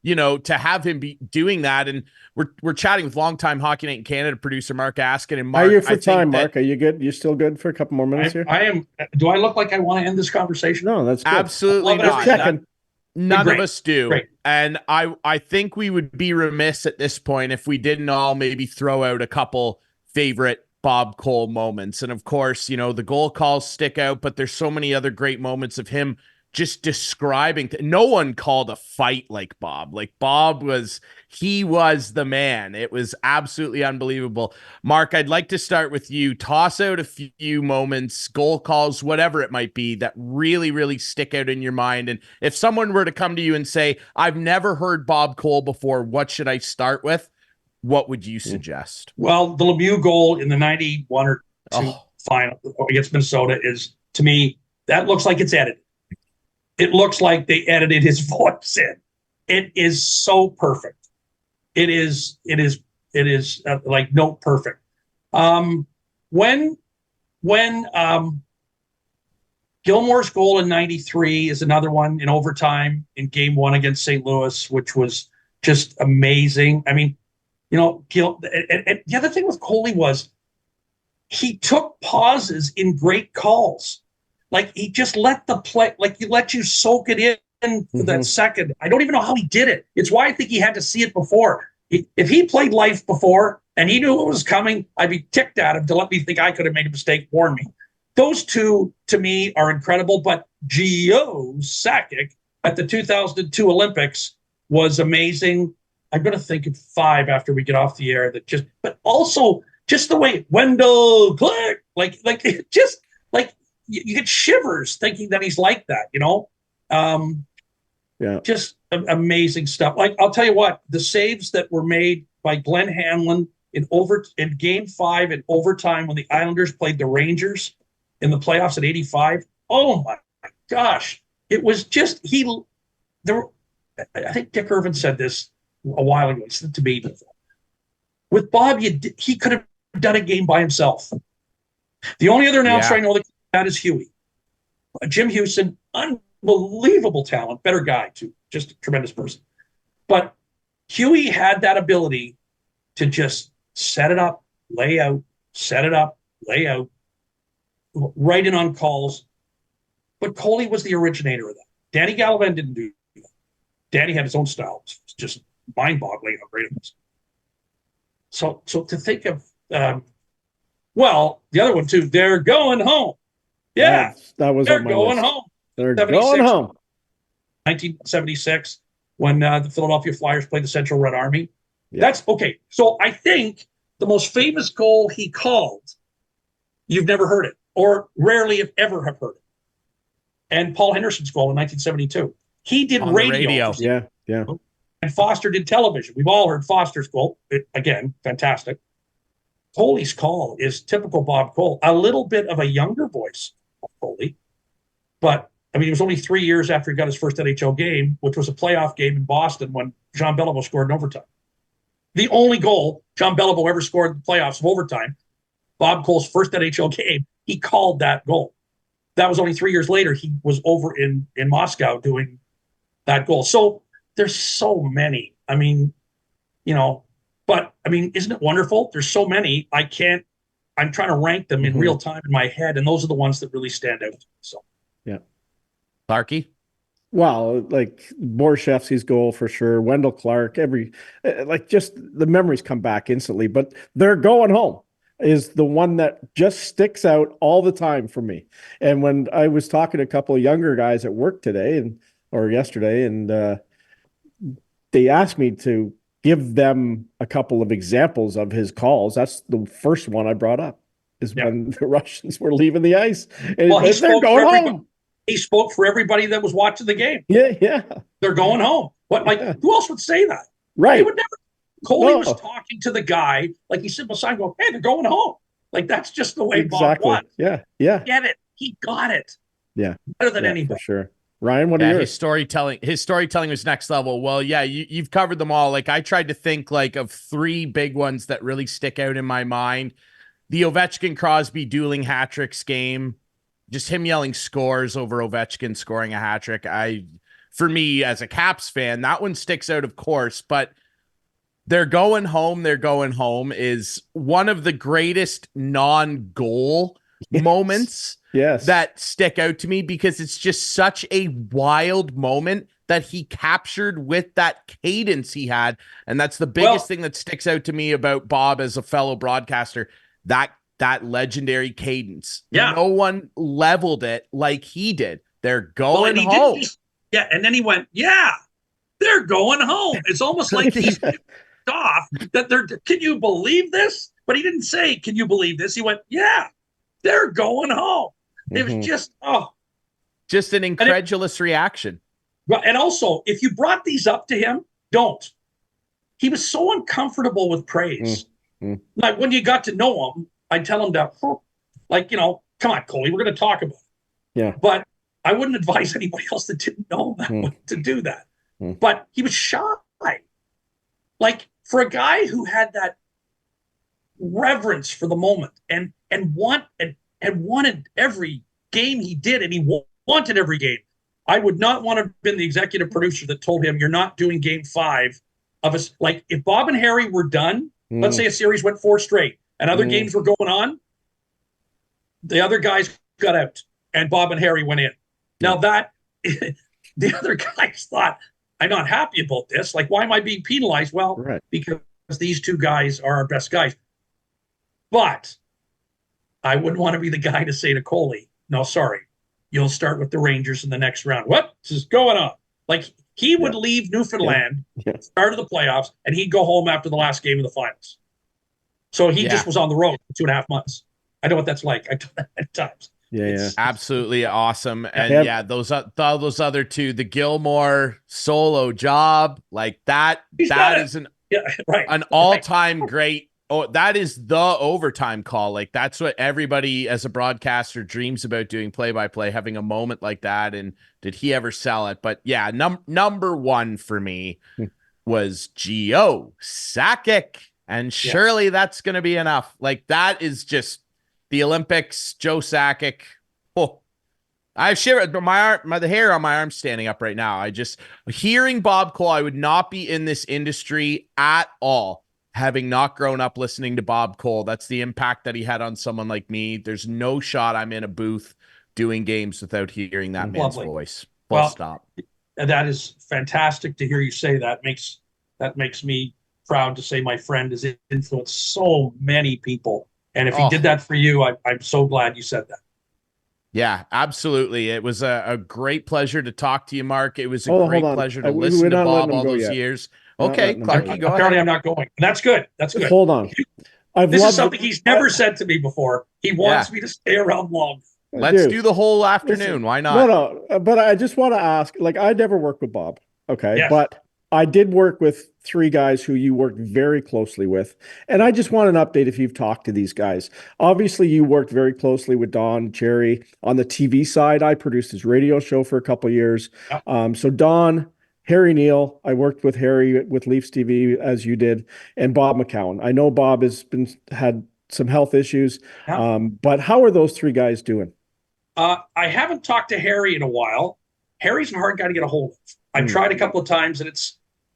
to have him be doing that. And we're chatting with longtime Hockey Night in Canada producer Mark Askin. And Mark, how are you for time, Mark? Are you good? You still good for a couple more minutes here? I am. Do I look like I want to end this conversation? No, that's good. Absolutely not. Checking. None of us do. Great. And I think we would be remiss at this point if we didn't all maybe throw out a couple favorite Bob Cole moments. And of course, the goal calls stick out, but there's so many other great moments of him just describing. No one called a fight like Bob. Like Bob he was the man. It was absolutely unbelievable. Mark, I'd like to start with you. Toss out a few moments, goal calls, whatever it might be, that really, really stick out in your mind. And if someone were to come to you and say, I've never heard Bob Cole before, what should I start with? What would you suggest? Well, the Lemieux goal in the 91 or 2 final against Minnesota is, to me, that looks like it's edited. It looks like they edited his voice in. It is so perfect. It is like note perfect. When Gilmore's goal in 93 is another one in overtime in game 1 against St. Louis, which was just amazing. I mean, Gil, and the other thing with Coley was he took pauses in great calls. Like he just let the play, like he let you soak it in for that second. I don't even know how he did it. It's why I think he had to see it before. If he played life before and he knew what was coming, I'd be ticked at him to let me think I could have made a mistake, warn me. Those two, to me, are incredible. But Gio Sakic at the 2002 Olympics was amazing. I'm going to think of 5 after we get off the air. But also just the way Wendell Clark, you get shivers thinking that he's like that, just amazing stuff. Like, I'll tell you what, the saves that were made by Glenn Hanlon in game 5 in overtime when the Islanders played the Rangers in the playoffs at 85. Oh my gosh. It was just, I think Dick Irvin said this a while ago. He said to me, with Bob, he could have done a game by himself. The only other announcer I know that is Huey. Jim Houston, unbelievable talent, better guy too, just a tremendous person. But Huey had that ability to just set it up, lay out, set it up, lay out, right in on calls. But Coley was the originator of that. Danny Gallivan didn't do that. Danny had his own style. It's just mind-boggling how great it was. So to think of, the other one too, they're going home. Yeah, that was they're on my going list. home. They're going home. 1976, when the Philadelphia Flyers played the Central Red Army. Yeah. That's okay. So I think the most famous goal he called, you've never heard it, or rarely if ever have heard it. And Paul Henderson's goal in 1972. He did radio. Yeah. And Foster did television. We've all heard Foster's goal. Again, fantastic. Coley's call is typical Bob Cole. A little bit of a younger voice of Coley. But, I mean, it was only 3 years after he got his first NHL game, which was a playoff game in Boston when Jean Beliveau scored in overtime. The only goal Jean Beliveau ever scored in the playoffs of overtime, Bob Cole's first NHL game, he called that goal. That was only 3 years later. He was over in Moscow doing that goal. So there's so many. I mean, but I mean, isn't it wonderful? There's so many. I'm trying to rank them in real time in my head, and those are the ones that really stand out. So, yeah. Clarkey? Well, like Borshevsky's goal for sure. Wendell Clark, just the memories come back instantly. But they're going home is the one that just sticks out all the time for me. And when I was talking to a couple of younger guys at work today or yesterday, and they asked me to give them a couple of examples of his calls. That's the first one I brought up is when the Russians were leaving the ice. And they're going home. He spoke for everybody that was watching the game. Yeah. They're going home. Who else would say that? Right. They would never. Coley was talking to the guy, like he said beside him, hey, they're going home. Like that's just the way Bob was. Yeah. Get it. He got it. Yeah. Better than anybody. For sure. Ryan, what are yours? His storytelling was next level. Well, yeah, you've covered them all. Like I tried to think of 3 big ones that really stick out in my mind. The Ovechkin Crosby dueling hat tricks game, just him yelling scores over Ovechkin scoring a hat trick. For me as a Caps fan, that one sticks out, of course, but they're going home is one of the greatest non-goal moments that stick out to me because it's just such a wild moment that he captured with that cadence he had. And that's the biggest thing that sticks out to me about Bob as a fellow broadcaster, that legendary cadence. Yeah. No one leveled it like he did. They're going home. And then he went, yeah, they're going home. It's almost like he's off that can you believe this? But he didn't say, can you believe this? He went, yeah, they're going home. It was just an incredulous reaction. And also, if you brought these up to him, don't. He was so uncomfortable with praise. Like when you got to know him, I'd tell him that, like, come on, Coley, we're going to talk about it. Yeah. But I wouldn't advise anybody else that didn't know that to do that. But he was shy. Like, for a guy who had that reverence for the moment and wanted every game he did, and he wanted every game. I would not want to have been the executive producer that told him, you're not doing game 5 of us. Like, if Bob and Harry were done, let's say a series went 4 straight and other games were going on, the other guys got out and Bob and Harry went in. Now that the other guys thought, I'm not happy about this. Like, why am I being penalized? Well, because these two guys are our best guys. But I wouldn't want to be the guy to say to Coley, no, sorry, you'll start with the Rangers in the next round. What is going on? Like, he would leave Newfoundland, start of the playoffs, and he'd go home after the last game of the finals. So he just was on the road for 2.5 months. I know what that's like. I've done that at times. It's absolutely awesome. And those other two, the Gilmore solo job, like that is an all-time great. Oh, that is the overtime call. Like, that's what everybody as a broadcaster dreams about, doing play-by-play, having a moment like that. And did he ever sell it? But yeah, number one for me was Gio Sakic. And surely that's going to be enough. Like, that is just the Olympics, Joe Sakic. Oh, I shivered. The hair on my arm standing up right now. Hearing Bob Cole, I would not be in this industry at all, having not grown up listening to Bob Cole. That's the impact that he had on someone like me. There's no shot I'm in a booth doing games without hearing that man's voice. Full stop. That is fantastic to hear you say that. That makes me proud to say my friend has influenced so many people. And if he did that for you, I'm so glad you said that. Yeah, absolutely. It was a great pleasure to talk to you, Mark. It was a great pleasure to listen to Bob all those years. Okay, Clarkey, go Apparently ahead. I'm not going. That's good. That's good. Hold on. This is something he's never said to me before. He wants me to stay around long. Let's do the whole afternoon. Why not? No, but I just want to ask, like, I never worked with Bob. Okay. Yes. But I did work with 3 guys who you worked very closely with. And I just want an update if you've talked to these guys. Obviously, you worked very closely with Don Cherry on the TV side. I produced his radio show for a couple of years. Yep. So Don, Harry Neal, I worked with Harry with Leafs TV, as you did, and Bob McCown. I know Bob has had some health issues, but how are those 3 guys doing? I haven't talked to Harry in a while. Harry's a hard guy to get a hold of. I've tried a couple of times, and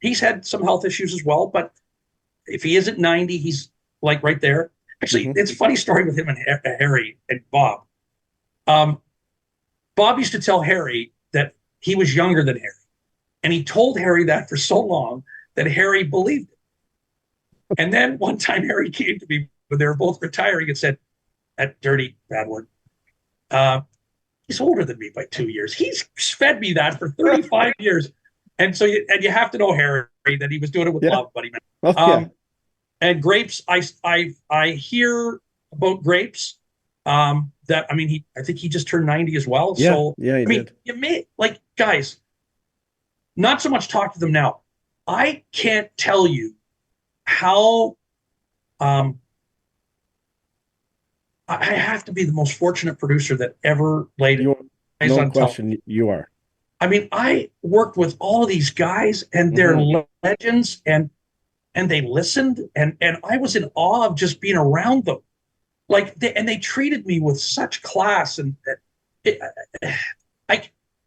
he's had some health issues as well. But if he isn't 90, he's like right there. Actually, it's a funny story with him and Harry and Bob. Bob used to tell Harry that he was younger than Harry. And he told Harry that for so long that Harry believed it. And then one time Harry came to me when they were both retiring and said, that dirty, bad word. He's older than me by 2 years. He's fed me that for 35 years. And so you have to know Harry, that he was doing it with love, buddy, man. And Grapes, I hear about Grapes. I think he just turned 90 as well. Yeah, so he did. You may, like, guys, not so much talk to them now. I can't tell you how I have to be the most fortunate producer that ever laid no question television. You are. I mean, I worked with all of these guys, and they're legends, and they listened, and I was in awe of just being around them. Like, they treated me with such class, and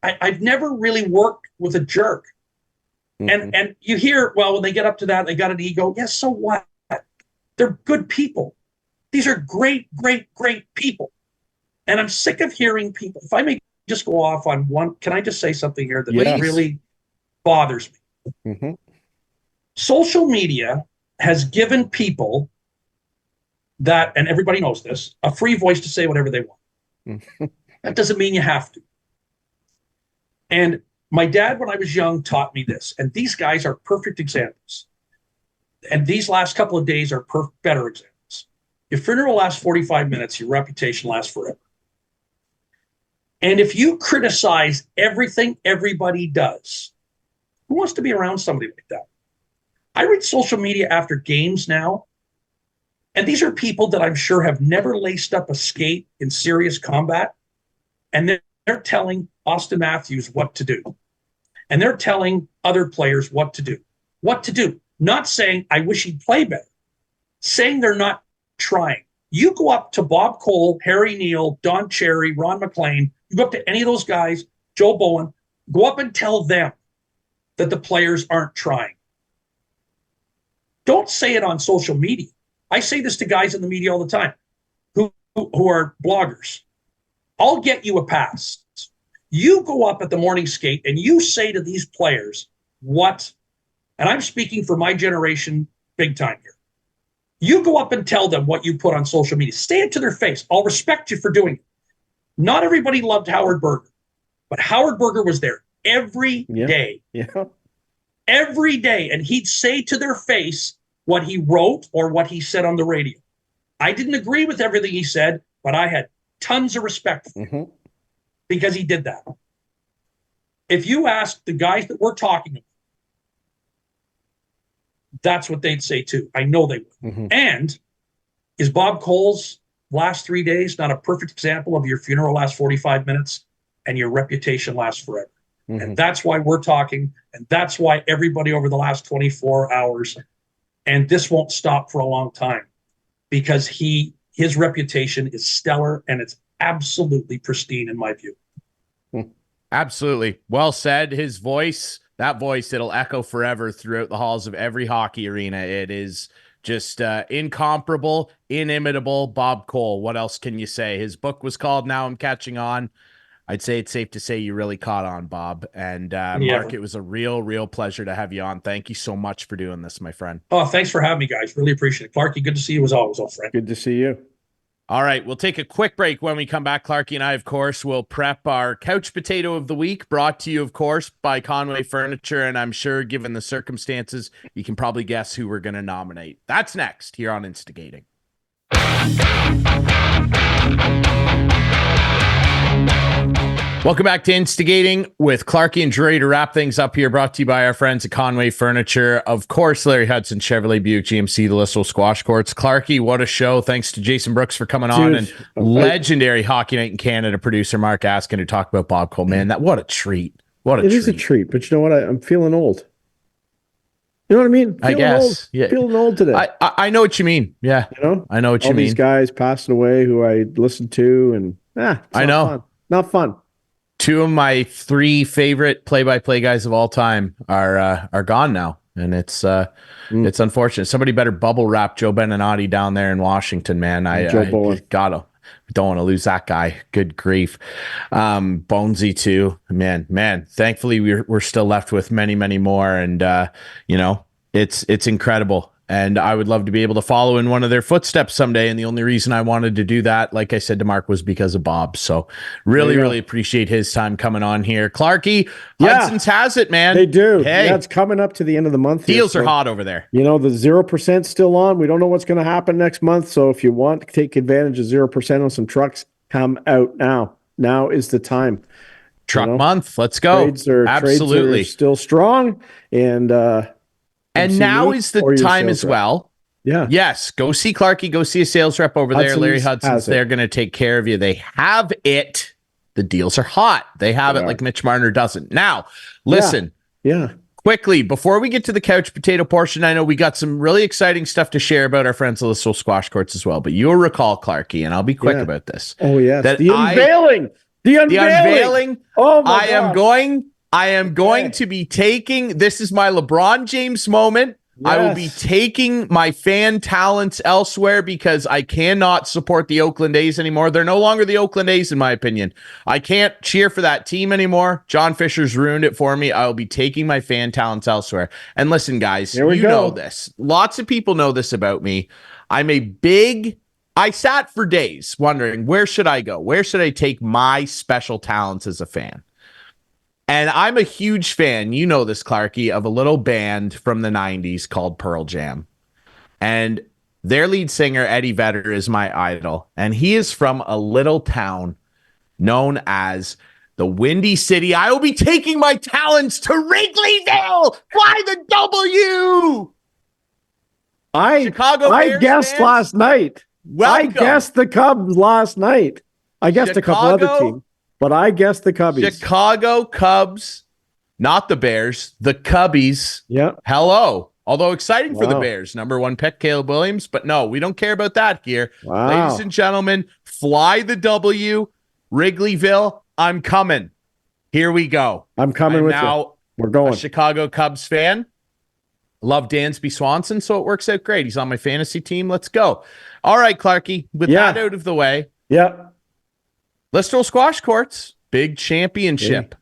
I've never really worked with a jerk. And you hear, well, when they get up to that, they got an ego. Yes, so what? They're good people. These are great, great, great people. And I'm sick of hearing people. If I may just go off on one, can I just say something here that really, bothers me. Mm-hmm. Social media has given people that, and everybody knows this, a free voice to say whatever they want. That doesn't mean you have to. And my dad, when I was young, taught me this. And these guys are perfect examples. And these last couple of days are better examples. Your funeral lasts 45 minutes, your reputation lasts forever. And if you criticize everything everybody does, who wants to be around somebody like that? I read social media after games now, and these are people that I'm sure have never laced up a skate in serious combat, and they're telling Austin Matthews what to do. And they're telling other players what to do. What to do. Not saying, I wish he'd play better. Saying they're not trying. You go up to Bob Cole, Harry Neal, Don Cherry, Ron McLean, you go up to any of those guys, Joe Bowen, go up and tell them that the players aren't trying. Don't say it on social media. I say this to guys in the media all the time who are bloggers. I'll get you a pass. You go up at the morning skate and you say to these players what, and I'm speaking for my generation big time here. You go up and tell them what you put on social media. Say it to their face. I'll respect you for doing it. Not everybody loved Howard Berger, but Howard Berger was there every day. Yeah. Every day. And he'd say to their face what he wrote or what he said on the radio. I didn't agree with everything he said, but I had tons of respect for him because he did that. If you ask the guys that we're talking about, that's what they'd say too. I know they would. And is Bob Cole's last 3 days not a perfect example of your funeral lasts 45 minutes and your reputation lasts forever? And that's why we're talking, and that's why everybody over the last 24 hours, and this won't stop for a long time, because his reputation is stellar and it's absolutely pristine in my view. Absolutely. Well said. His voice, that voice, it'll echo forever throughout the halls of every hockey arena. It is just incomparable, inimitable. Bob Cole. What else can you say? His book was called Now I'm Catching On. I'd say it's safe to say you really caught on, Bob. And Mark, it was a real pleasure to have you on. Thank you so much for doing this, my friend. Oh, thanks for having me, guys. Really appreciate it. Clarkey, good to see you as always, old friend. Good to see you. All right, we'll take a quick break. When we come back, Clarkey and I, of course, will prep our couch potato of the week, brought to you, of course, by Conway Furniture. And I'm sure, given the circumstances, you can probably guess who we're going to nominate. That's next here on Instigating. Welcome back to Instigating with Clarkey and Drury to wrap things up here, brought to you by our friends at Conway Furniture. Of course, Larry Hudson, Chevrolet, Buick, GMC, the Listowel Squash Courts. Clarkey, what a show. Thanks to Jason Brooks for coming on, and legendary Hockey Night in Canada producer Mark Askin to talk about Bob Cole. Man, what a treat. What a treat. It is a treat, but you know what? I'm feeling old. You know what I mean? I guess. Yeah. Feeling old today. I know what you mean. Yeah. You know? I know what you mean. All these guys passing away who I listened to, and I know. Fun. Not fun. Two of my three favorite play-by-play guys of all time are gone now, and it's unfortunate. Somebody better bubble wrap Joe Beninati down there in Washington, man. Don't want to lose that guy. Good grief. Bonesy too, man. Thankfully, we're still left with many more, and it's incredible. And I would love to be able to follow in one of their footsteps someday. And the only reason I wanted to do that, like I said to Mark, was because of Bob. So really appreciate his time coming on here. Clarkey, Hudson's has it, man. They do. Hey, yeah, it's coming up to the end of the month. Deals are hot over there. You know, the 0% still on. We don't know what's going to happen next month. So if you want to take advantage of 0% on some trucks, come out now. Now is the time. Truck month. Let's go. Absolutely. Trades are still strong. And now is the time as well. Yeah. Yes. Go see Clarkey. Go see a sales rep over there. Larry Hudson's there, going to take care of you. They have it. The deals are hot. They have it like Mitch Marner doesn't. Now, listen. Yeah. Quickly, before we get to the couch potato portion, I know we got some really exciting stuff to share about our friends at the Listowel Squash Courts as well. But you'll recall, Clarkey, and I'll be quick about this. Oh, yeah. The unveiling. Oh, my God. I am going to be taking, this is my LeBron James moment. I will be taking my fan talents elsewhere because I cannot support the Oakland A's anymore. They're no longer the Oakland A's, in my opinion. I can't cheer for that team anymore. John Fisher's ruined it for me. I will be taking my fan talents elsewhere. And listen, guys, you know this. Lots of people know this about me. I sat for days wondering, where should I go? Where should I take my special talents as a fan? And I'm a huge fan, you know this, Clarkey, of a little band from the 90s called Pearl Jam. And their lead singer, Eddie Vedder, is my idol. And he is from a little town known as the Windy City. I will be taking my talents to Wrigleyville. Fly the W. I guessed fans? Last night. Welcome. I guessed the Cubs last night. I guessed a couple other teams. But I guess the Cubbies. Chicago Cubs, not the Bears, the Cubbies. Yeah. Hello. Although exciting for the Bears. Number 1 pick, Caleb Williams. But no, we don't care about that here. Wow. Ladies and gentlemen, fly the W. Wrigleyville, I'm coming. Here we go. I'm coming with you. We're going. A Chicago Cubs fan. Love Dansby Swanson, so it works out great. He's on my fantasy team. Let's go. All right, Clarkey, with that out of the way. Yeah. Listowel Squash Courts, big championship.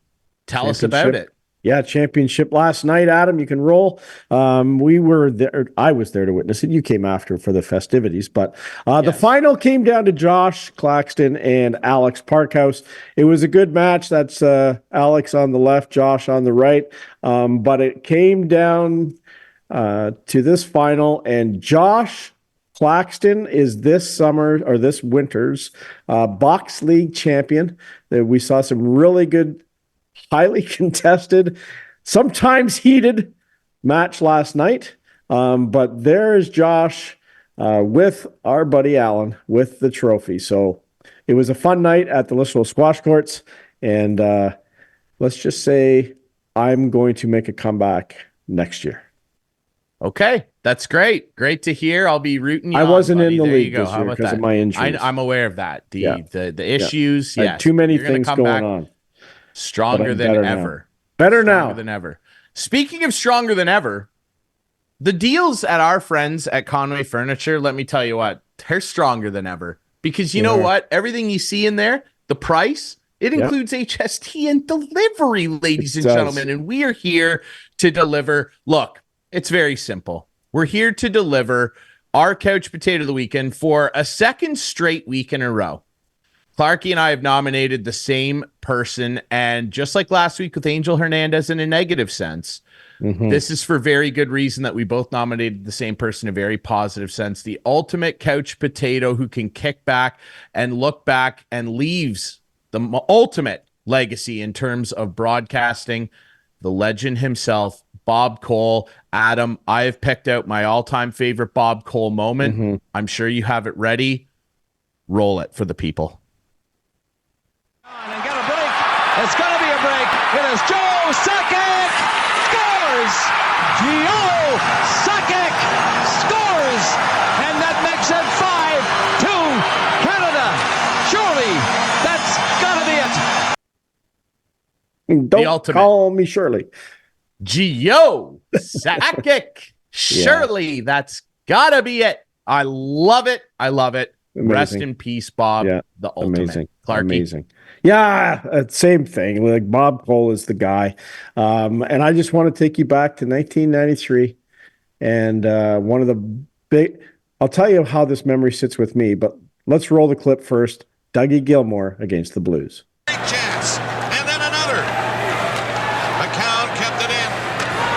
Tell us about it. Yeah, championship last night, Adam. You can roll. We were there. I was there to witness it. You came after for the festivities, but the final came down to Josh Claxton and Alex Parkhouse. It was a good match. That's Alex on the left, Josh on the right. But it came down to this final, and Josh Claxton is this summer or this winter's box league champion. We saw some really good, highly contested, sometimes heated match last night. But there's Josh with our buddy Alan with the trophy. So it was a fun night at the Listowel Squash Courts. And let's just say I'm going to make a comeback next year. Okay, that's great. Great to hear. I'll be rooting you. I wasn't buddy. in the there league this year because of my injuries. I'm aware of that. The issues. Yeah, too many things going on. Stronger than ever. Better stronger now than ever. Speaking of stronger than ever, the deals at our friends at Conway Furniture, let me tell you what, they're stronger than ever. Because you know what? Everything you see in there, the price, it includes HST and delivery, ladies and gentlemen. And we are here to deliver. Look, it's very simple. We're here to deliver our couch potato of the weekend for a second straight week in a row. Clarkey and I have nominated the same person, and just like last week with Angel Hernandez in a negative sense, this is for very good reason that we both nominated the same person in a very positive sense. The ultimate couch potato who can kick back and look back and leaves the ultimate legacy in terms of broadcasting, the legend himself, Bob Cole. Adam, I have picked out my all-time favorite Bob Cole moment. I'm sure you have it ready. Roll it for the people. And get a break. It's going to be a break. It is Joe Sakic scores. Joe Sakic scores. And that makes it 5-2 Canada. Surely that's got to be it. Don't call me Shirley. Gio Sakic. Surely that's gotta be it. I love it. I love it. Amazing. Rest in peace, Bob. Yeah, the ultimate. Amazing. Clarkey. Amazing. Yeah, same thing. Like Bob Cole is the guy. And I just want to take you back to 1993. And one of the big, I'll tell you how this memory sits with me, but let's roll the clip first. Dougie Gilmour against the Blues. Big chance. And then another. McCown kept it in.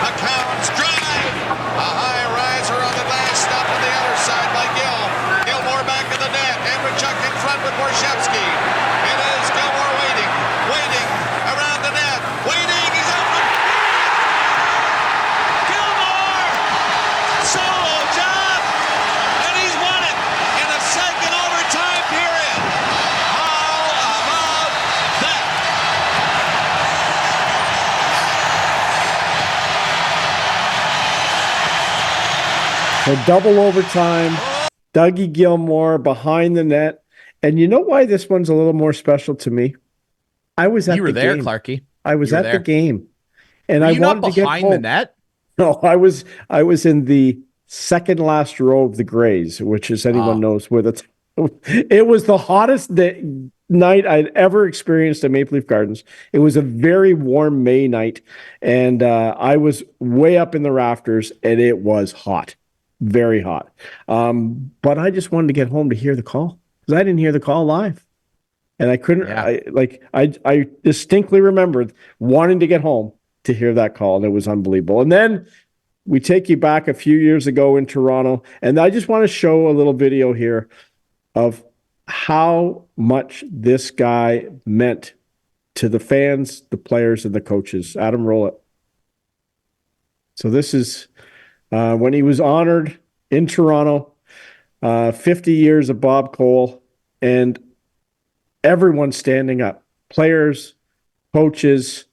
McCown's drive. A high riser on the glass. Stop on the other side by Gill. Gilmour back in the net. Andrechuk in front with Borshevsky. It is Gilmour waiting around the net. Waiting. He's open. Gilmour! Solo job. And he's won it in the second overtime period. How about that? So double overtime. Dougie Gilmour behind the net. And you know why this one's a little more special to me? I was at You were the there, game. Clarkey. I was You were at there. the game. And Were I you not wanted to get behind home. the net? No, I was in the second last row of the Grays, which, as anyone knows, where the it was the hottest night I'd ever experienced at Maple Leaf Gardens. It was a very warm May night, and I was way up in the rafters, and it was hot, very hot. But I just wanted to get home to hear the call because I didn't hear the call live, and I couldn't. Yeah. I distinctly remembered wanting to get home to hear that call, and it was unbelievable. And then we take you back a few years ago in Toronto, and I just want to show a little video here of how much this guy meant to the fans, the players, and the coaches. Adam, roll it. So this is when he was honored in Toronto, 50 years of Bob Cole, and everyone standing up, players, coaches.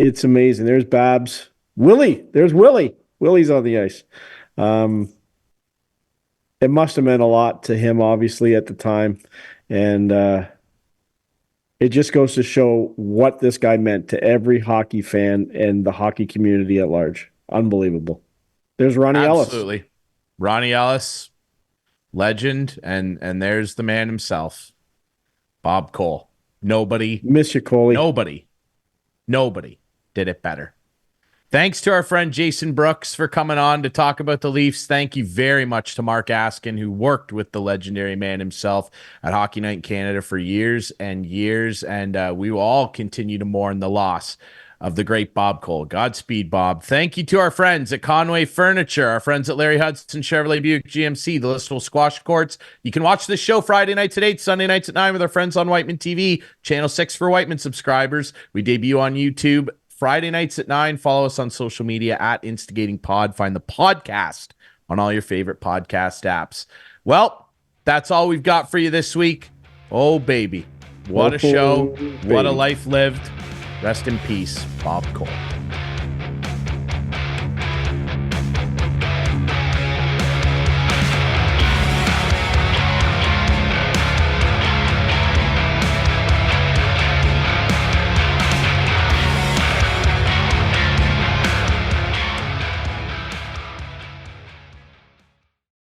It's amazing. There's Babs. Willie. There's Willie. Willie's on the ice. It must have meant a lot to him, obviously, at the time. And it just goes to show what this guy meant to every hockey fan and the hockey community at large. Unbelievable. There's Ronnie Ellis. Absolutely. Ronnie Ellis, legend. And there's the man himself, Bob Cole. Nobody. Miss you, Coley. Nobody did it better. Thanks to our friend Jason Brooks for coming on to talk about the Leafs. Thank you very much to Mark Askin, who worked with the legendary man himself at Hockey Night in Canada for years and years. And we will all continue to mourn the loss of the great Bob Cole. Godspeed, Bob. Thank you to our friends at Conway Furniture, our friends at Larry Hudson, Chevrolet Buick GMC, the Listowel Squash Courts. You can watch this show Friday nights at 8, Sunday nights at 9 with our friends on Whiteman TV, Channel 6 for Whiteman subscribers. We debut on YouTube Friday nights at 9. Follow us on social media at InstigatingPod. Find the podcast on all your favorite podcast apps. Well, that's all we've got for you this week. Oh, baby. What a show. What a life lived. Rest in peace, Bob Cole.